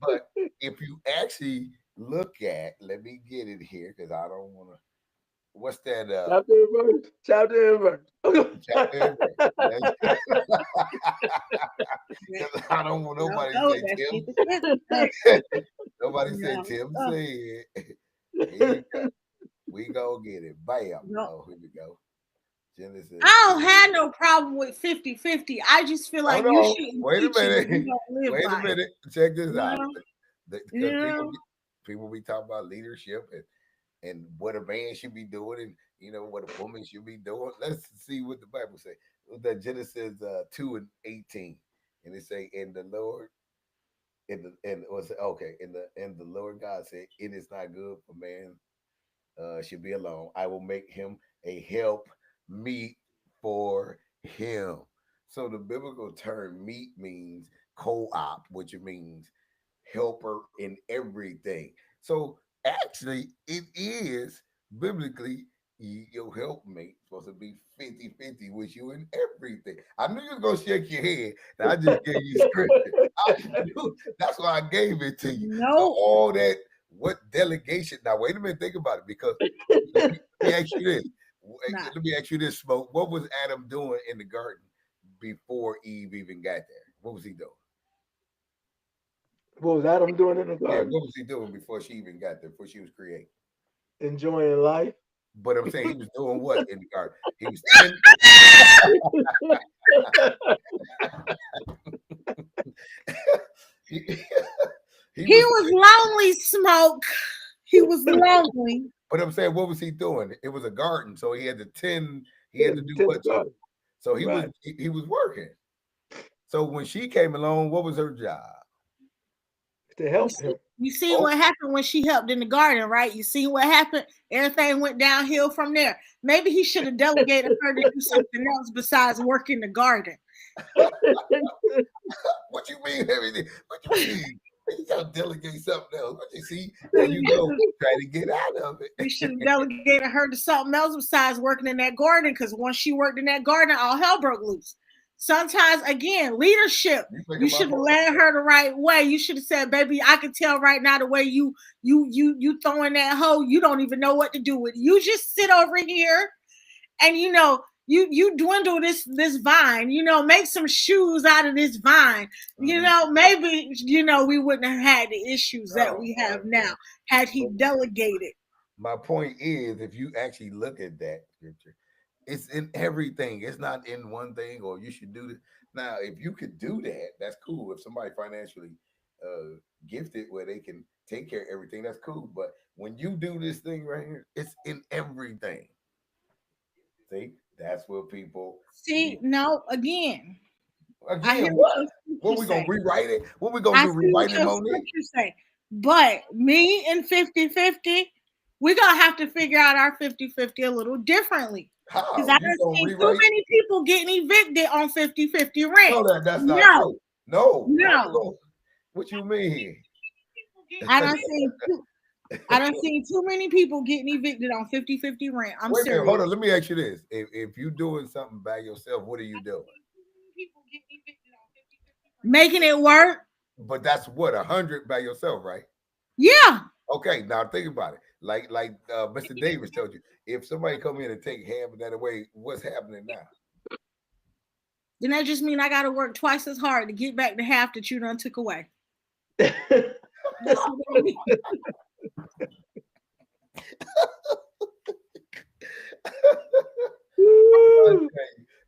But if you actually look at, let me get it here because I don't want to. What's that? Chapter and verse. Chapter and verse. I don't want nobody to say Tim. Nobody said Tim said. Here you go. We go get it. Bam. Oh, here we go. Genesis. I don't have no problem with 50-50. I just feel like you shouldn't. Wait a minute. Wait a minute. Check this out. Yeah. People be talking about leadership and what a man should be doing, and what a woman should be doing. Let's see what the Bible says. That Genesis 2:18, and it say, "And the Lord, and the Lord God said, it is not good for man should be alone. I will make him a help meet for him." So the biblical term meet means co-op, which means helper in everything. So actually, it is biblically your helpmate supposed to be 50-50 with you in everything. I knew you was gonna shake your head, and I just gave you scripture. That's why I gave it to you. No, so all that what delegation? Now wait a minute, think about it, because let me ask you this. Let me ask you this, Smoke. What was Adam doing in the garden before Eve even got there? What was he doing? What was Adam doing in the garden? Yeah, what was he doing before she even got there, before she was created? Enjoying life. But I'm saying he was doing what in the garden? He was he was lonely, Smoke. He was lonely. But I'm saying, what was he doing? It was a garden, so he had to tend. He had to do what? So he was working. So when she came along, what was her job? To help him. You see what happened when she helped in the garden, right? You see what happened? Everything went downhill from there. Maybe he should have delegated her to do something else besides work in the garden. What you mean everything? What you mean? You gotta delegate something else. What you see? There you go. Try to get out of it. We should have delegated her to something else besides working in that garden, because once she worked in that garden, all hell broke loose. Sometimes, again, leadership. You should have led her the right way. You should have said, "Baby, I can tell right now the way you throwing that hoe. You don't even know what to do with it. You just sit over here, and you dwindle this vine. Make some shoes out of this vine. Maybe we wouldn't have had the issues that we have now had he delegated." My point is, if you actually look at that scripture, it's in everything. It's not in one thing, or you should do this. Now, if you could do that, that's cool. If somebody financially gifted where they can take care of everything, that's cool. But when you do this thing right here, it's in everything. See, that's what people see. No, again, what we gonna rewrite it? What we gonna do? Rewrite it on it? But me and 50-50, we're gonna have to figure out our 50-50 a little differently. Because I don't see too many people getting evicted on 50-50 rent. No, that's not true. No. What you mean? I don't see too many people getting evicted on 50-50 rent. I'm serious. Wait, hold on. Let me ask you this: if you're doing something by yourself, what are you doing? Making it work. But that's what 100 by yourself, right? Yeah. Okay, now think about it. Like Mr. Davis told you, if somebody come in and take half of that away, what's happening now? Then that just means I got to work twice as hard to get back the half that you done took away. That's what I mean.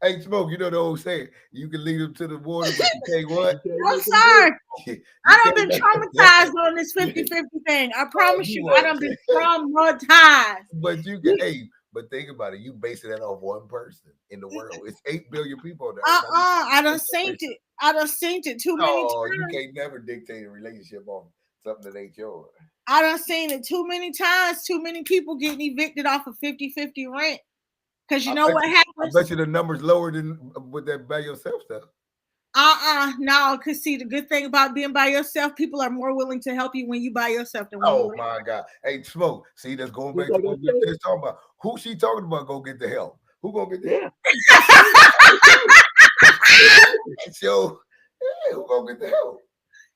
Hey, Smoke, you know the old saying, you can lead them to the water, but you can't what? I'm sorry. I done been traumatized on this 50-50 thing. I promise you, I done been traumatized. But you can, but think about it. You basing that off one person in the world. It's 8 billion people there. I done seen it. I done seen it too many times. You can't never dictate a relationship on something that ain't yours. I done seen it too many times. Too many people getting evicted off of 50-50 rent. Because you know what happens? I bet you the number's lower than with that by yourself stuff. No, because see, the good thing about being by yourself, people are more willing to help you when you by yourself than when you my God. Hey, Smoke, see, that's going back to what we were talking about. Who she talking about go get the help? Who gonna get the help? So, who gonna get the help?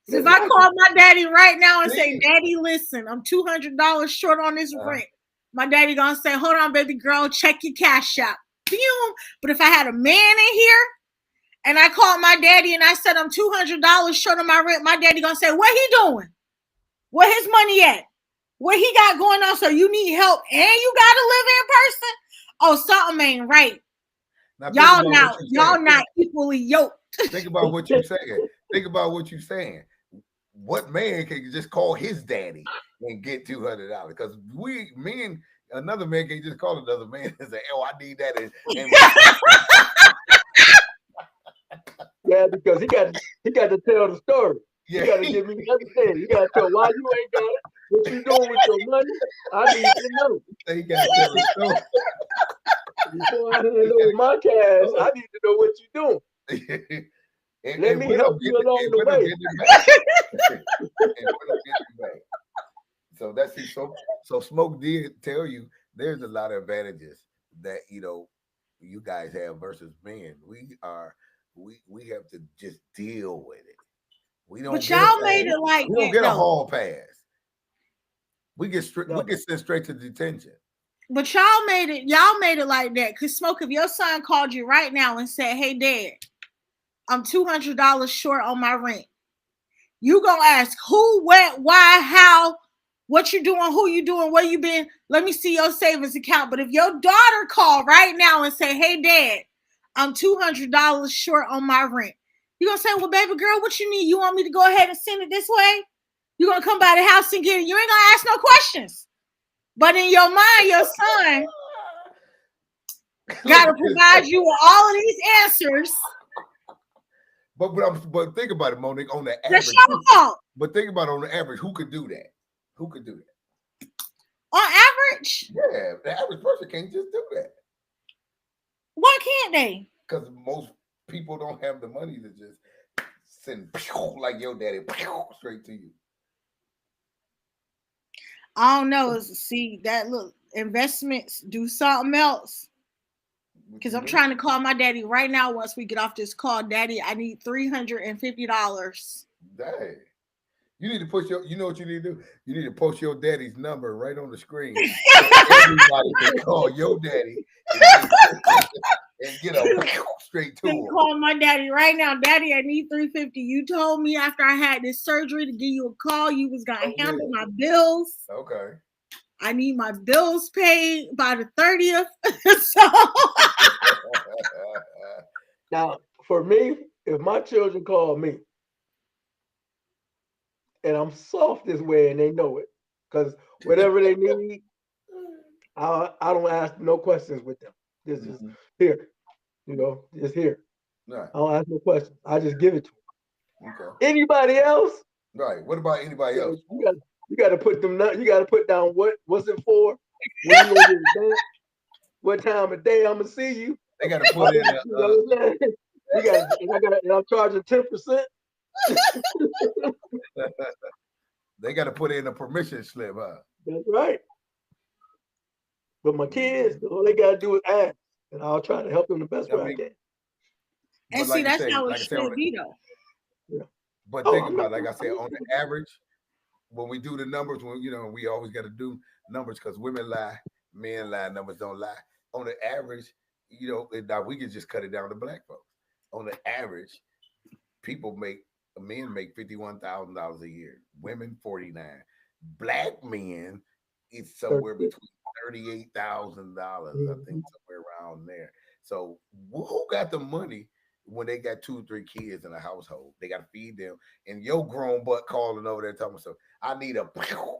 So if I call my daddy right now and say, "Daddy, listen, I'm $200 short on this rent," my daddy gonna say, "Hold on, baby girl, check your cash out." But if I had a man in here and I called my daddy and I said I'm $200 short on my rent, my daddy gonna say, "What he doing? Where his money at? What he got going on? So you need help and you gotta live in person? Oh, something ain't right." Now y'all not equally yoked. Think about what you're saying. Think about what you're saying. What man can just call his daddy and get $200? Because another man can just call another man and say, "Oh, I need that." And yeah, because he got to tell the story. Yeah. You got to give me everything. You got to tell why you ain't got it. What you doing with your money? I need to know. You got to tell the story. Before I hand over my cash, I need to know what you're doing. Let me help you along the way. So that's it. So Smoke did tell you there's a lot of advantages that you guys have versus men. We have to just deal with it. We don't. But y'all made it like we don't get a hall pass. We get sent straight to detention. But y'all made it like that. Cause Smoke, if your son called you right now and said, "Hey, Dad, I'm $200 short on my rent," you gonna ask who, where, why, how, what you doing, who you doing, where you been? Let me see your savings account. But if your daughter called right now and say, "Hey, Dad, I'm $200 short on my rent," you gonna say, "Well, baby girl, what you need? You want me to go ahead and send it this way?" You gonna come by the house and get it. You ain't gonna ask no questions. But in your mind, your son gotta provide you with all of these answers. But think about it, Monique. On the average, that's your fault. But think about it, on the average, who could do that? Who could do that? On average? Yeah, the average person can't just do that. Why can't they? Because most people don't have the money to just send like your daddy straight to you. I don't know. See, that look, investments do something else. Because I'm trying to call my daddy right now once we get off this call. Daddy, I need $350. Dang. You need to push you know what you need to do? You need to post your daddy's number right on the screen. So everybody can call your daddy and get a straight to him. Call my daddy right now. Daddy, I need $350. You told me after I had this surgery to give you a call. You was going to handle my bills. Okay. I need my bills paid by the 30th. So now, for me, if my children call me and I'm soft this way and they know it, because whatever they need, I don't ask no questions with them. This is here, just here. Right. I don't ask no questions. I just give it to them. Okay. Anybody else? Right. What about anybody else? You got to put them. You got to put down what's it for? When you gonna get it done? What time of day I'm gonna see you? They got to put in. And I'm charging 10%. They got to put in a permission slip, huh? That's right. But my kids, all they got to do is ask, and I'll try to help them the best way I can. And see, that's how it should be, though. Yeah. But think about it, like I said, on the average, when we do the numbers, we always got to do numbers because women lie, men lie, numbers don't lie. On the average, now we can just cut it down to black folks. On the average, men make $51,000 a year, women $49,000. Black men, it's somewhere between $38,000, I think, somewhere around there. So who got the money when they got 2 or 3 kids in a household? They got to feed them, and your grown butt calling over there talking so I need a $200.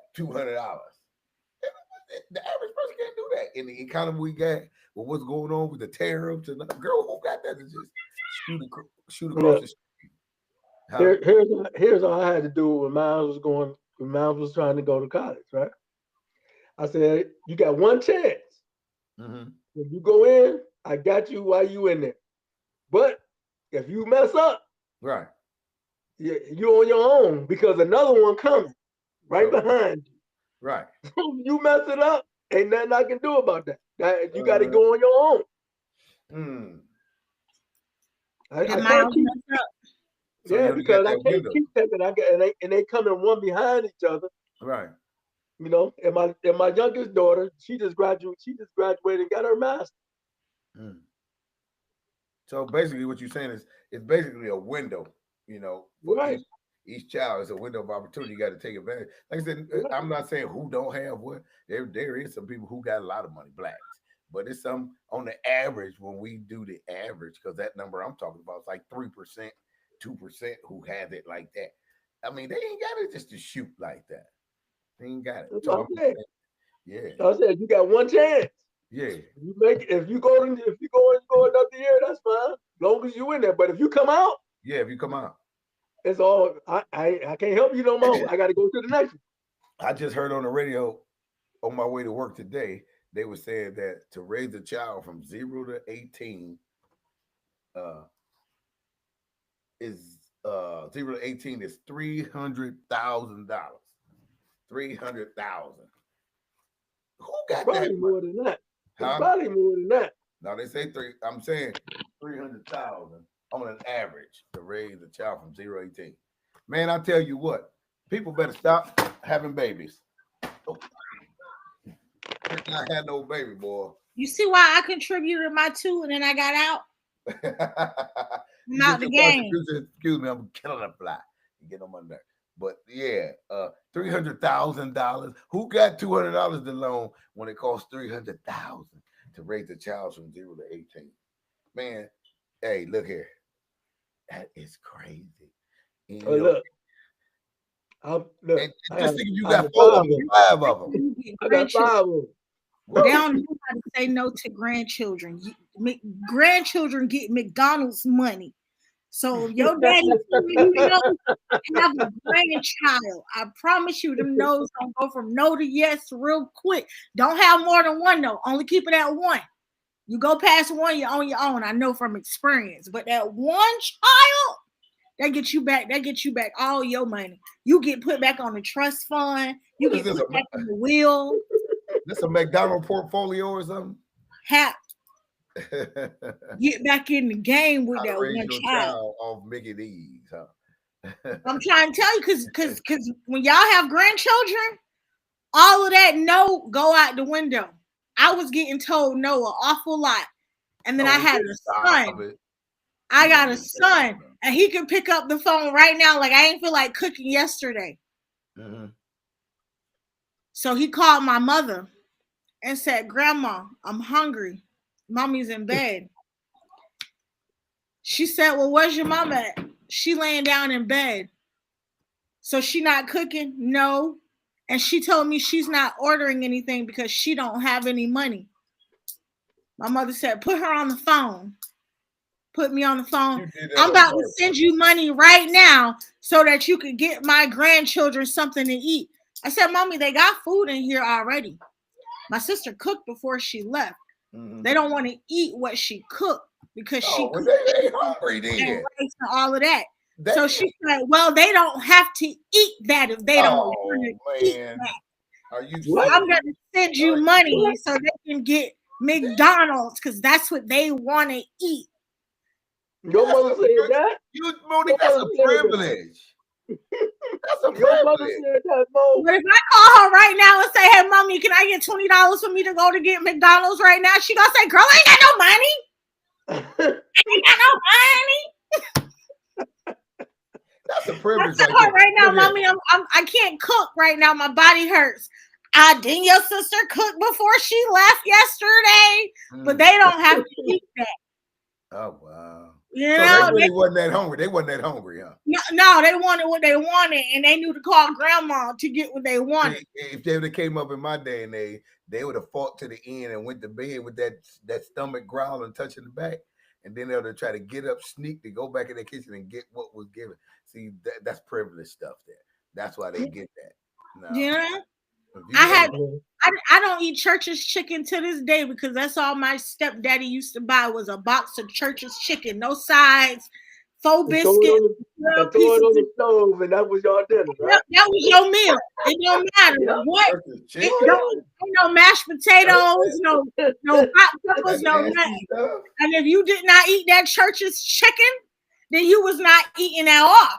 The average person can't do that in the economy we got. Well, what's going on with the tariffs and girl, who got that to just shoot across the street? Here's all I had to do when Miles was trying to go to college, right? I said, you got one chance. Mm-hmm. If you go in, I got you while you in there. But if you mess up, right, you're on your own because another one coming right behind you. Right. You mess it up, ain't nothing I can do about that. You got to go on your own. Because I can't keep taking. And they coming one behind each other. Right. And my youngest daughter, she just graduated and got her master's. So basically, what you're saying is it's basically a window. Right. Each child is a window of opportunity. You got to take advantage. Like I said, I'm not saying who don't have what. There is some people who got a lot of money, blacks, but it's some on the average when we do the average, because that number I'm talking about is like 3%, 2% who have it like that. I mean, they ain't got it just to shoot like that. They ain't got it. So yeah. I said you got one chance. Yeah. You make if you go another year, that's fine. As long as you in there. But if you come out, if you come out, it's all I can't help you no more. I got to go to the next one. I just heard on the radio on my way to work today, they were saying that to raise a child from 0 to 18 is 0 to 18 is $300,000. 300,000. Who got probably that? More than that. Huh? Probably more than that. No, they say I'm saying 300,000 on an average to raise a child from 0 to 18. Man, I tell you what, people better stop having babies. Oh. I had no baby, boy. You see why I contributed my 2 and then I got out? I'm out the game. Excuse me, I'm killing a fly. You get on my nerve. But yeah, $300,000. Who got $200 to loan when it costs $300,000 to raise a child from 0 to 18? Man, hey, look here. That is crazy. Look. Just think you got 5 of them. I got 5 of them. They don't know how to say no to grandchildren. Grandchildren get McDonald's money. So your daddy, you know, have a grandchild. I promise you, them no's gonna go from no to yes real quick. Don't have more than one no. Only keep it at 1. You go past 1, you're on your own. I know from experience. But that one child, that gets you back. That gets you back all your money. You get put back on the trust fund. You get put back on the wheel. This a McDonald's portfolio or something? Get back in the game with that one child. Of Mickey D's, huh? I'm trying to tell you, because when y'all have grandchildren, all of that no go out the window. I was getting told no an awful lot, and then I had a son. I got a son, and he can pick up the phone right now. Like I ain't feel like cooking yesterday. Mm-hmm. So he called my mother and said, "Grandma, I'm hungry. Mommy's in bed." She said, "Well, where's your mom at?" She laying down in bed. So she not cooking? No. And she told me she's not ordering anything because she don't have any money. My mother said, "Put her on the phone." Put me on the phone. I'm about to send you money right now so that you could get my grandchildren something to eat. I said, "Mommy, they got food in here already." My sister cooked before she left. Mm-hmm. They don't want to eat what she cooked because she cooked. They ain't hungry then. And all of that. So she said, "Well, they don't have to eat that if they don't want to eat that." Well, I'm going to send you money so they can get McDonald's because that's what they want to eat. Your mother said that? That's a privilege. That's a privilege. But if I call her right now and say, "Hey, Mommy, can I get $20 for me to go to get McDonald's right now?" She gonna say, "Girl, I ain't got no money. I ain't got no money." That's a privilege. I tell her right now, "Mommy, I can't cook right now. My body hurts." Didn't your sister cook before she left yesterday? But they don't have to eat that. Oh wow. You so know, they wasn't that hungry. They wasn't that hungry, huh? No, they wanted what they wanted, and they knew to call grandma to get what they wanted. If they would have came up in my day and they would have fought to the end and went to bed with that stomach growling, touching the back, and then they would have tried to get up, sneak to go back in the kitchen and get what was given. See, that's privileged stuff there. That's why they get that. No. Yeah. I don't eat Church's chicken to this day because that's all my stepdaddy used to buy was a box of Church's chicken, no sides, 4 biscuits. Throw it on the stove, and that was your dinner. Right? That was your meal. It don't matter what. No mashed potatoes, no hot peppers, no nothing. And if you did not eat that Church's chicken, then you was not eating at all.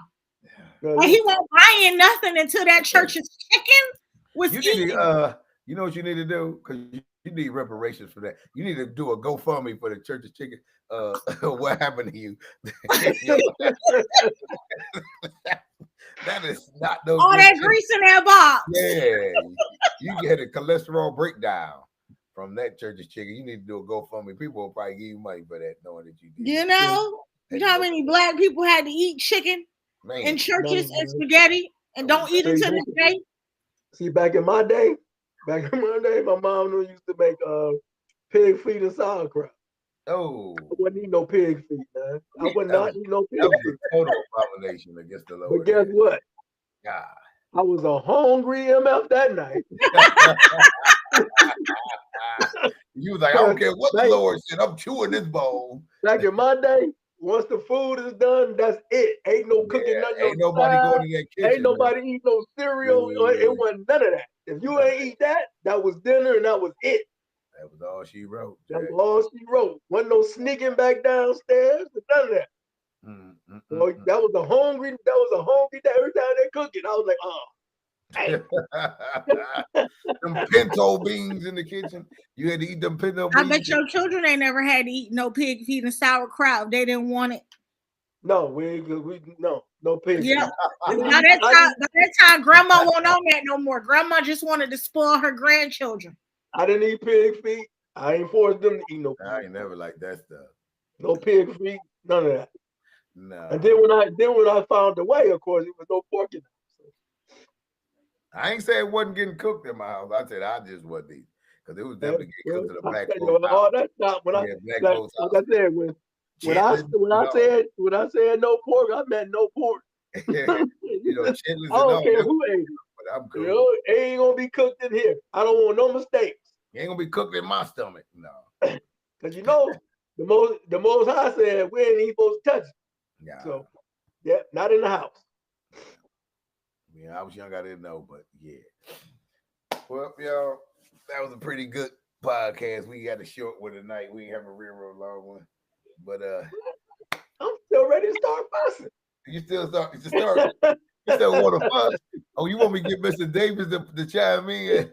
And he won't buy in nothing until that Church's chicken. You know what you need to do? Because you need reparations for that. You need to do a GoFundMe for the Church's chicken. What happened to you? That is not those. All that grease in that box. Yeah, you get a cholesterol breakdown from that church's chicken. You need to do a GoFundMe. People will probably give you money for that, knowing that you did. You know how many black people had to eat chicken in churches and spaghetti and don't eat it to this day? See, back in my day, my mom used to make pig feet and sauerkraut. Oh, I wouldn't eat no pig feet, man. I would not eat no pig feet. Total abomination against the Lord. But guess what? God. I was a hungry MF that night. You was like, I don't care what the Lord said. I'm chewing this bowl. Back in my day, once the food is done, that's it. Ain't no cooking, nothing. Ain't nobody going to that kitchen. Ain't nobody eat no cereal. It wasn't none of that. If you ain't eat that, that was dinner and that was it. That was all she wrote. That was all she wrote. Wasn't no sneaking back downstairs. None of that. So that was a hungry day. Every time they cook it, I was like, oh. Them pinto beans in the kitchen. You had to eat them pinto beans. I bet your children ain't never had to eat no pig feet and sauerkraut. They didn't want it. No, no pig. Yeah. By that time, grandma wasn't on that no more. Grandma just wanted to spoil her grandchildren. I didn't eat pig feet. I ain't forced them to eat no pig. I ain't never like that stuff. No pig feet, none of that. No. And then when I found the way, of course, it was no pork in it. I ain't say it wasn't getting cooked in my house. I said I just wasn't eating because it was definitely getting cooked to the black folks. Oh, that's not when I said when I said no pork, I meant no pork. You know, chitlins. I don't care who ate it. But I'm cool. You know, it ain't gonna be cooked in here. I don't want no mistakes. It ain't gonna be cooked in my stomach. No. Because you know, the most High said we ain't even supposed to touch it. Yeah. So yeah, not in the house. Yeah, I was young, I didn't know, but yeah. Well, y'all, that was a pretty good podcast. We got a short one tonight. We ain't have a real long one. But I'm still ready to start fussing. You still want to fuss? Oh, you want me to get Mr. Davis to chime in?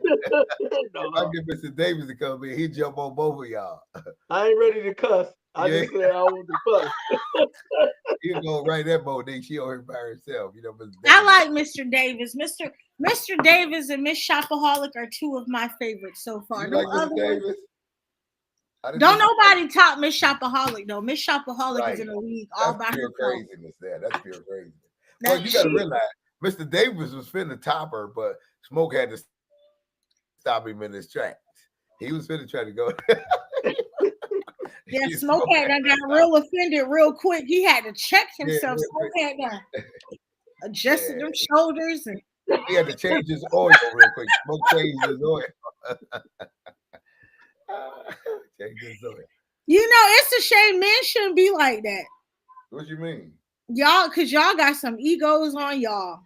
No. I get Mr. Davis to come in. He jump on both of y'all. I ain't ready to cuss. I just said I want to fuss. He'll go right that boat. Then she over here by herself. You know, Mr. Davis. I like Mr. Davis. Mr. Davis and Miss Shopaholic are two of my favorites so far. You like Mr. Davis? Don't nobody top Miss Shopaholic though. Miss Shopaholic is in the league all by herself. Craziness there. That's pure craziness. Well, you gotta realize Mr. Davis was finna top her, but Smoke had to stop him in his tracks. He was finna try to go. Yeah, Smoke had got real offended real quick. He had to check himself. Smoke had adjusted them shoulders and he had to change his oil real quick. Smoke changed his oil. Change his oil. You know, it's a shame men shouldn't be like that. What you mean? Y'all, because y'all got some egos on y'all.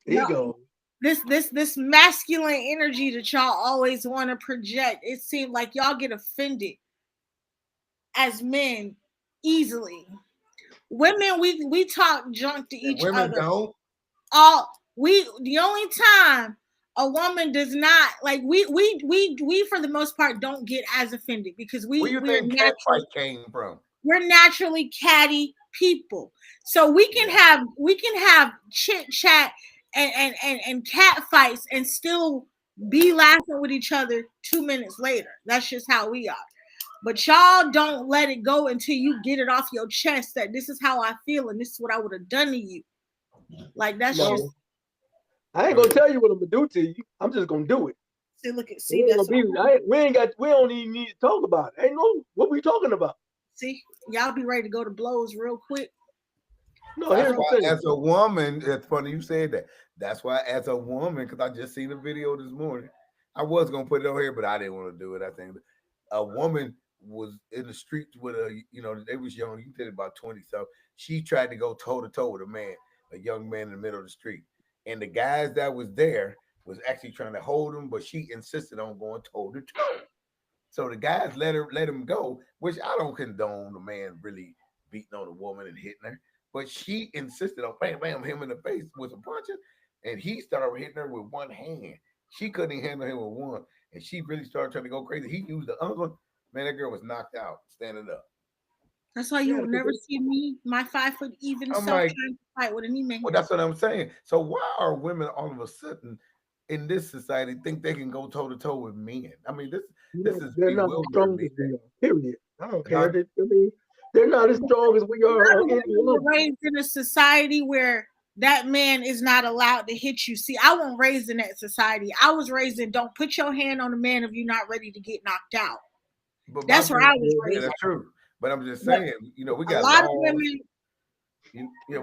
Ego. This masculine energy that y'all always want to project. It seems like y'all get offended as men easily. Women, we talk junk to each other. Women don't. The only time a woman does not like we for the most part don't get as offended because where you think cat fight came from? We're naturally catty people, so we can have chit chat and cat fights and still be laughing with each other 2 minutes later. That's just how we are. But y'all don't let it go until you get it off your chest that this is how I feel and this is what I would have done to you. Like that's just. I ain't gonna tell you what I'm gonna do to you. I'm just gonna do it. See, we don't even need to talk about it. Ain't no what we talking about. See, y'all be ready to go to blows real quick. No, that's why, as a woman, it's funny you said that. That's why, as a woman, because I just seen a video this morning. I was gonna put it on here, but I didn't want to do it. I think a woman was in the streets with they was young. You did about 20, so she tried to go toe to toe with a young man in the middle of the street, and the guys that was there was actually trying to hold him, but she insisted on going toe to toe. So the guys let him go, which I don't condone the man really beating on a woman and hitting her. But she insisted on bam, him in the face with some punches, and he started hitting her with one hand. She couldn't even handle him with one, and she really started trying to go crazy. He used the other one. Man, that girl was knocked out, standing up. That's why you will never see me, my 5 foot even self trying to fight with any man. Well, that's what I'm saying. So why are women all of a sudden in this society think they can go toe to toe with men. I mean, this is they're not as strong bewildering as me. we are. Period. I don't care. I mean, they're not as strong as we are. I was raised in a society where that man is not allowed to hit you. See, I wasn't raised in that society. I was raised in don't put your hand on a man if you're not ready to get knocked out. But That's where I was raised. That's true. But I'm just saying, you know, we got a lot laws. of women.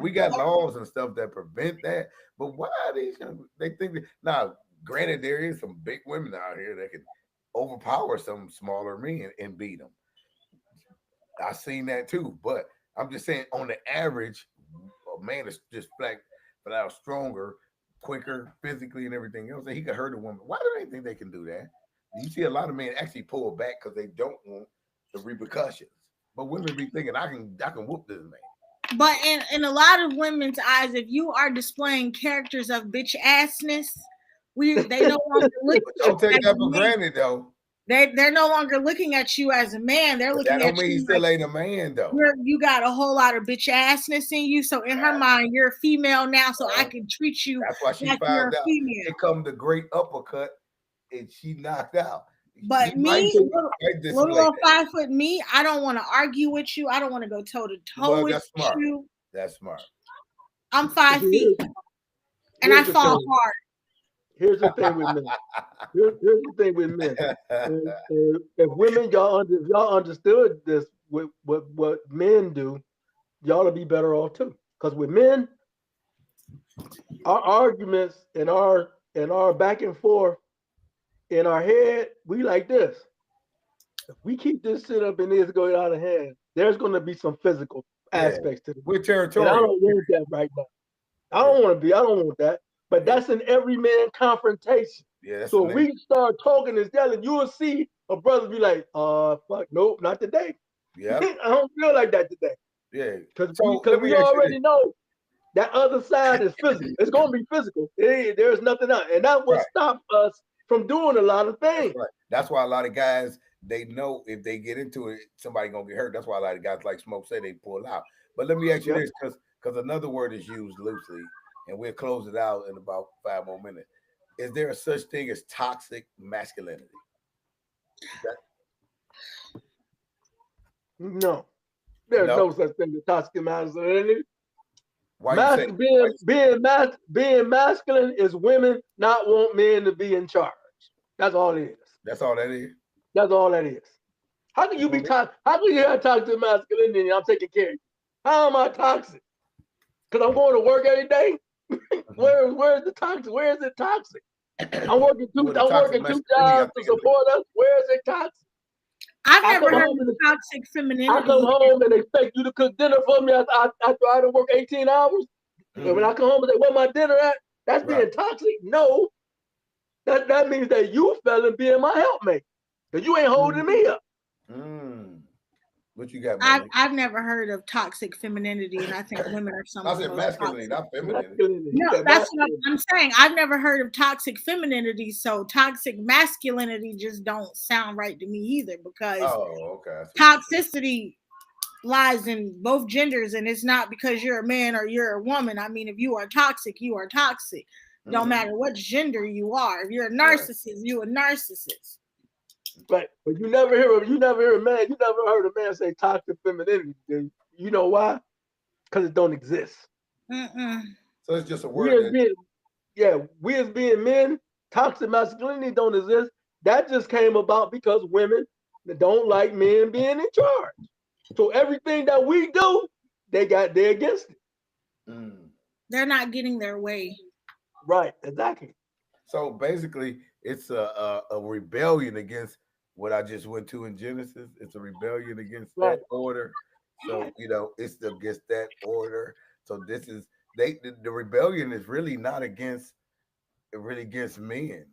We got laws and stuff that prevent that. But why are these? They think that, now, granted, there is some big women out here that can overpower some smaller men and beat them. I've seen that too. But I'm just saying, on the average, a man is just flat out stronger, quicker, physically, and everything else. And he could hurt a woman. Why do they think they can do that? You see a lot of men actually pull back because they don't want the repercussions. But women be thinking, I can whoop this man. But in a lot of women's eyes, if you are displaying characters of bitch assness, they no longer look. Don't take that for granted, though. They're no longer looking at you as a man. They're looking at you. That don't mean he still ain't a man, though. You got a whole lot of bitch assness in you. So in her mind, you're a female now, so I can treat you. That's why she like found you're out. a female. It come the great uppercut, and she knocked out. But me, little old 5 foot me, I don't want to argue with you. I don't want to go toe to toe with you. That's smart. I'm 5 feet, and I fall hard. Here's the thing with men. Here's the thing with men. If women, y'all understood this, what men do, y'all will be better off too. Because with men, our arguments and our back and forth in our head, we like this. If we keep this shit up and it's going out of hand, there's going to be some physical aspects to it. We're territorial. And I don't want that right now. I don't want that. But that's an every man confrontation. Yeah. So we start talking and yelling, you will see a brother be like, fuck, nope, not today. Yeah. I don't feel like that today. Yeah. Because we already know that other side is physical. It's going to be physical. There's nothing else. And that will stop us from doing a lot of things. That's why a lot of guys, they know if they get into it, somebody going to get hurt. That's why a lot of guys, like Smoke said, they pull out. But let me ask you this, because another word is used loosely, and we'll close it out in about 5 more minutes. Is there a such thing as toxic masculinity? No. There's no such thing as toxic masculinity. Being masculine is women not want men to be in charge. That's all it is. That's all that is? That's all that is. How can you be toxic? How can you have toxic masculinity and I'm taking care of you? How am I toxic? Because I'm going to work every day? Where's the toxic? Where is it toxic? I'm working two jobs to support us. Where is it toxic? I've never heard of toxic femininity. I come home and expect you to cook dinner for me after I done work 18 hours. And when I come home and say, where my dinner at? That's being toxic? No. That means that you fell in being my helpmate. Because you ain't holding me up. What you got, I've never heard of toxic femininity, and I think women are some. I said masculinity, not femininity. No, that's what I'm saying. I've never heard of toxic femininity, so toxic masculinity just don't sound right to me either. Because toxicity lies in both genders, and it's not because you're a man or you're a woman. I mean, if you are toxic, you are toxic. No matter what gender you are. If you're a narcissist, you're a narcissist. Right, but you never heard a man say toxic femininity. You know why? Because it don't exist. So it's just a word. We as being men, toxic masculinity don't exist. That just came about because women don't like men being in charge. So everything that we do, they're against it. They're not getting their way. Right, exactly. So basically, it's a rebellion against what I just went to in Genesis. It's a rebellion against that order. So, it's against that order. So this is the rebellion is really not against men.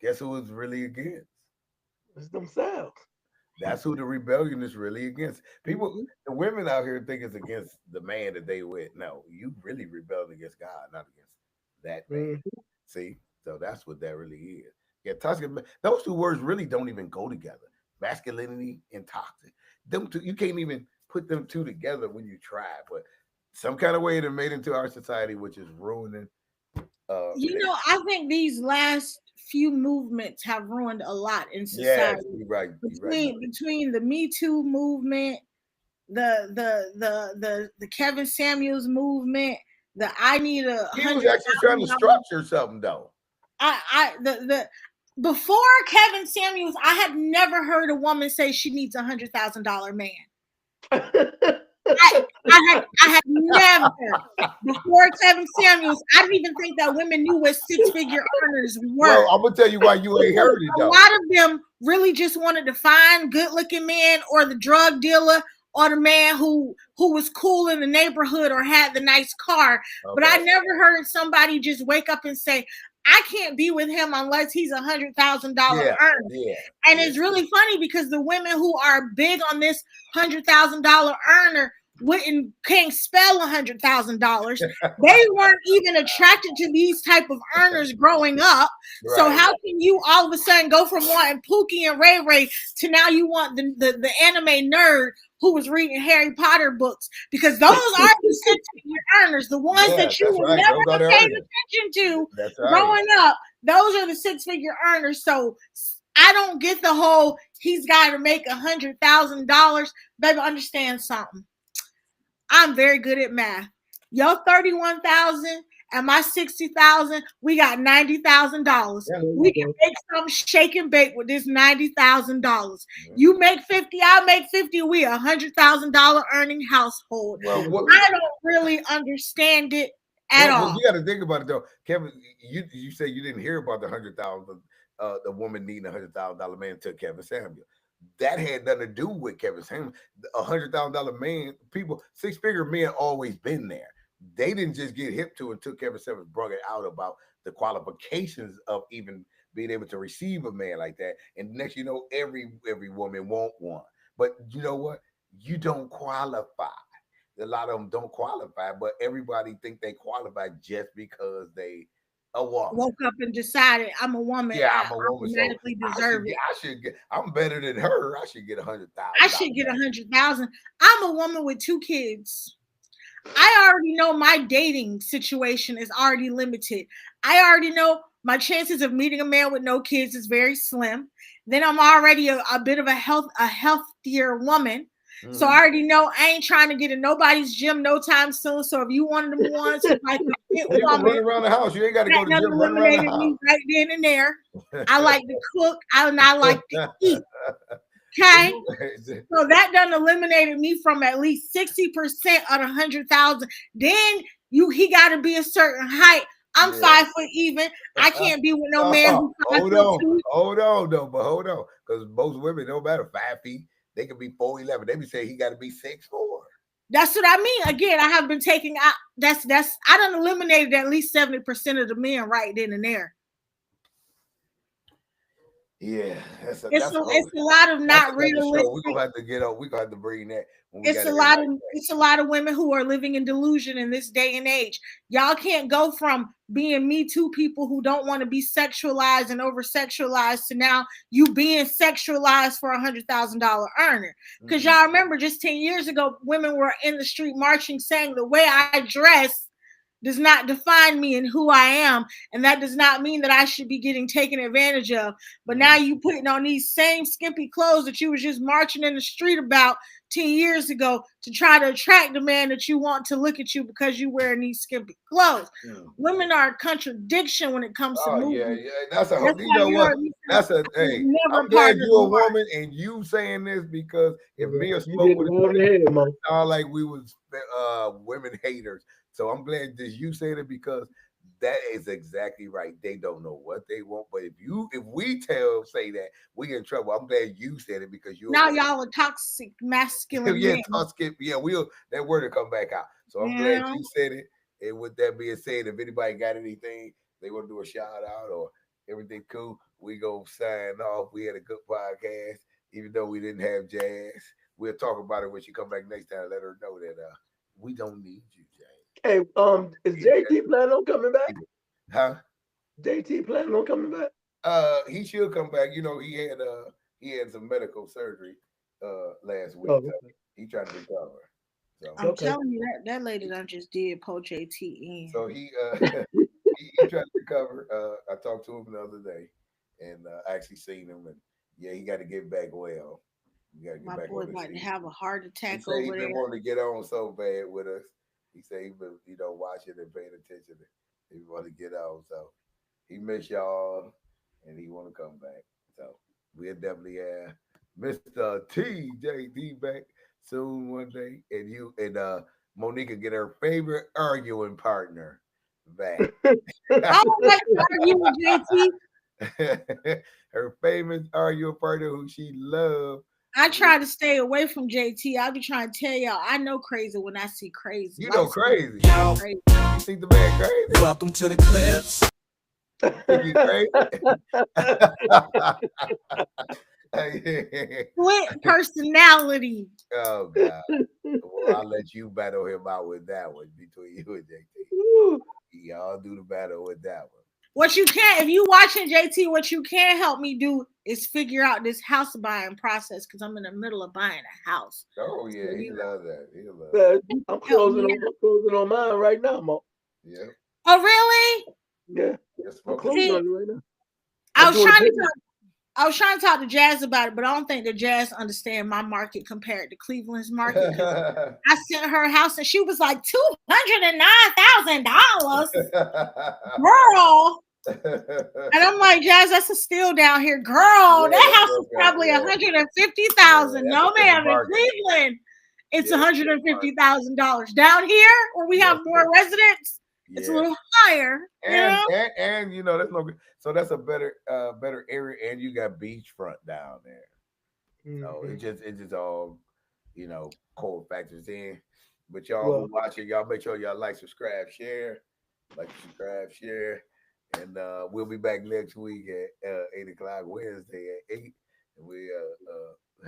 Guess who it's really against? It's themselves. That's who the rebellion is really against. People, the women out here think it's against the man that they with. No, you really rebelled against God, not against that man. See? So that's what that really is. Yeah, toxic. Those two words really don't even go together. Masculinity and toxic. Them two, you can't even put them two together when you try. But some kind of way it made into our society, which is ruining I think these last few movements have ruined a lot in society. Yes, you're right. Between the Me Too movement, the Kevin Samuels movement, the I need a. He was actually trying to structure something though. Before Kevin Samuels, I had never heard a woman say she needs $100,000 man. I had never, before Kevin Samuels, I didn't even think that women knew what six-figure earners were. Well, I'm gonna tell you why you ain't heard it though. A lot of them really just wanted to find good-looking man, or the drug dealer, or the man who was cool in the neighborhood or had the nice car. Okay. But I never heard somebody just wake up and say, I can't be with him unless he's $100,000 earner. Yeah, and it's really funny because the women who are big on this $100,000 earner can't spell $100,000. They weren't even attracted to these type of earners growing up. Right. So how can you all of a sudden go from wanting Pookie and Ray Ray to now you want the anime nerd who was reading Harry Potter books? Because those are the six-figure earners, the ones that you will never pay attention to growing up. Those are the six-figure earners. So I don't get the whole he's got to make $100,000. Baby, understand something. I'm very good at math. Your 31,000 and my 60,000, we got $90,000. We can make some shake and bake with this $90,000. You make 50, I make 50. We $100,000 earning household. Well, I don't really understand it at all. You got to think about it though, Kevin. You say you didn't hear about the $100,000, the woman needing $100,000 man took Kevin Samuel. That had nothing to do with Kevin Samuel. $100,000 man, people, six-figure men always been there. They didn't just get hip to until Kevin Samuels brought it out about the qualifications of even being able to receive a man like that. And next, you know, every woman want one. But you know what? You don't qualify. A lot of them don't qualify, but everybody think they qualify just because they a woman. Woke up and decided I'm a woman. Yeah, I'm a woman. Automatically deserve it. I'm better than her. I should get $100,000. I should get $100,000. I'm a woman with 2 kids. I already know my dating situation is already limited. I already know my chances of meeting a man with no kids is very slim. Then I'm already a bit of a healthier woman. Mm-hmm. So I already know I ain't trying to get in nobody's gym no time soon. So if you wanted them ones, like you can run around the house. You ain't got to go to the gym. Run around the house. Right then and there. I like to cook. I like to eat. Okay, so that done eliminated me from at least 60% of the 100,000. Then he got to be a certain height. I'm 5 foot even. I can't be with no man who's 5 foot 2. Hold on, because most women, no matter 5 feet, they can be 4'11". They be saying he got to be 6'4". That's what I mean. Again, I have been taking out. I done eliminated at least 70% of the men right then and there. Yeah, it's a lot of not realistic. We're gonna have to get up. We're gonna have to bring that. It's a lot of women who are living in delusion in this day and age. Y'all can't go from being Me Too people who don't want to be sexualized and over sexualized to now you being sexualized for $100,000 earner. Because y'all remember just 10 years ago, women were in the street marching saying the way I dress does not define me and who I am. And that does not mean that I should be getting taken advantage of. But now you putting on these same skimpy clothes that you was just marching in the street about 10 years ago to try to attract the man that you want to look at you because you wearing these skimpy clothes. Women are a contradiction when it comes to movement. Yeah. That's a you know what? That's a hey. I'm glad you're a woman and you saying this because if Mia spoke with it, sound like we was women haters. So I'm glad that you said it because that is exactly right. They don't know what they want, but if we say that, we in trouble. I'm glad you said it because you now y'all are toxic masculine. Toxic. Yeah, that word will come back out. So I'm glad you said it. And with that being said, if anybody got anything they want to do a shout out or everything cool, we go sign off. We had a good podcast, even though we didn't have Jazz. We'll talk about it when she come back next time. Let her know that we don't need you, Jazz. Hey, is JT planning on coming back? Huh? JT planning on coming back? He should come back. You know, he had some medical surgery last week. Oh, so he trying to recover. So, I'm telling you that lady done just did pull JT in. So he he tried to recover. I talked to him the other day, and I actually seen him, and yeah, he got to get back well. My boy about to have a heart attack over there. He been wanting to get on so bad with us. He said he been, watching and paying attention. He want to get on, so he miss y'all, and he want to come back. So we'll definitely have Mr. TJD back soon one day, and you and Monica get her favorite arguing partner back. I don't like to argue with JT. Her famous arguing partner who she loved. I try to stay away from JT. I be trying to tell y'all, I know crazy when I see crazy. You know crazy. You think the man crazy? Welcome to the clips. You crazy? Split personality. Oh God. Well, I'll let you battle him out with that one between you and JT. Y'all do the battle with that one. What you can't, if you watching JT, what you can't help me do is figure out this house buying process because I'm in the middle of buying a house. Oh yeah, so, he loves that. He loves that. I'm closing on mine right now, Mo. Yeah. Oh really? Yeah. I'm closing on it right now. I was trying to talk to Jazz about it, but I don't think that Jazz understand my market compared to Cleveland's market. I sent her a house and she was like $209,000, girl. And I'm like, Jazz, that's a steal down here, girl. That house is probably $150,000. No, ma'am, in Cleveland, it's $150,000. Down here, where we have more residents, it's a little higher. And that's no good. So that's a better area, and you got beachfront down there. Mm-hmm. So it just all cold factors in. But y'all who watching, y'all make sure y'all like, subscribe, share, and we'll be back next week at 8:00 Wednesday at 8, and we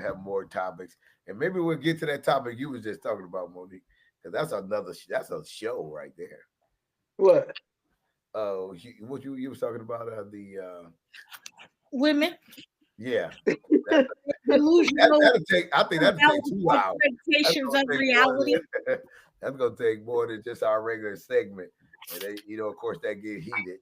have more topics, and maybe we'll get to that topic you was just talking about, Monique, because that's a show right there. What? What you was talking about the women. Yeah. Delusional. I think that'll take 2 hours. Expectations of reality. That's gonna take more than just our regular segment. And they, of course, that get heated.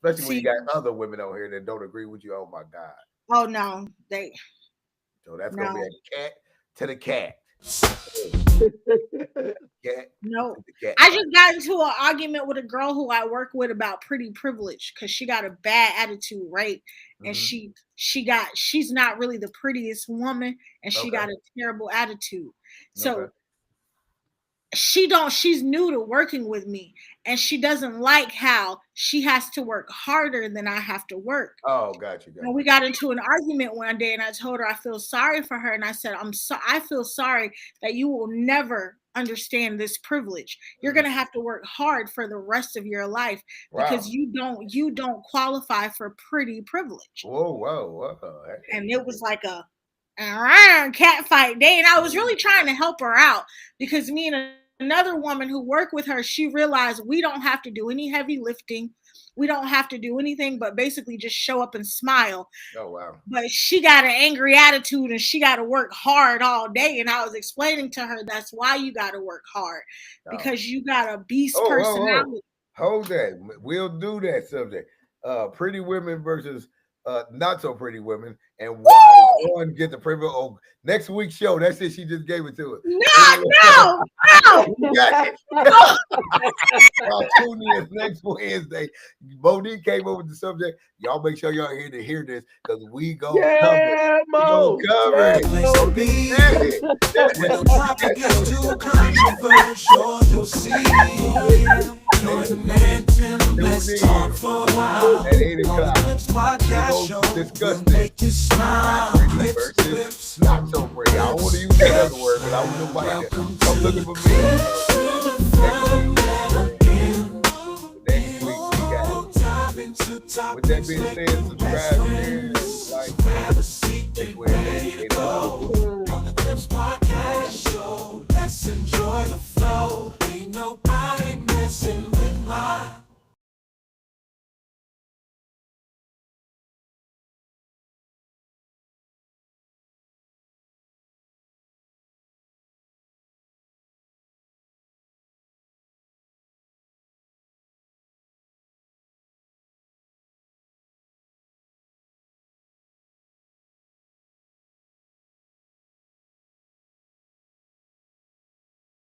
Especially when you got other women on here that don't agree with you. Oh my God. Oh no, So that's gonna be a cat to the cat. No, I just got into an argument with a girl who I work with about pretty privilege because she got a bad attitude, right? And she's not really the prettiest woman, and she got a terrible attitude. So she's new to working with me, and she doesn't like how she has to work harder than I have to work. Oh, gotcha. And we got into an argument one day, and I told her I feel sorry for her, and I said, I feel sorry that you will never understand this privilege. You're gonna have to work hard for the rest of your life because you don't qualify for pretty privilege. Whoa. And it was like a cat fight day, and I was really trying to help her out because me and another woman who worked with her, she realized we don't have to do any heavy lifting. We don't have to do anything but basically just show up and smile. Oh, wow. But she got an angry attitude and she got to work hard all day. And I was explaining to her, that's why you got to work hard, because you got a beast personality. Hold that. We'll do that subject. Pretty women versus not so pretty women, and one get the privilege. Oh, next week's show. That's it. She just gave it to us. No. Y'all tune in next Wednesday. Monique came over with the subject. Y'all make sure y'all here to hear this because we go cover it. Mo. We go cover it. When the topic is too controversial, you'll see. Let's talk for a while. At 8:00. Discuss this. Versus not so pretty. I don't want to use that other word, but I want to like it. Come looking for me. Next week we got. With that being said, subscribe, share.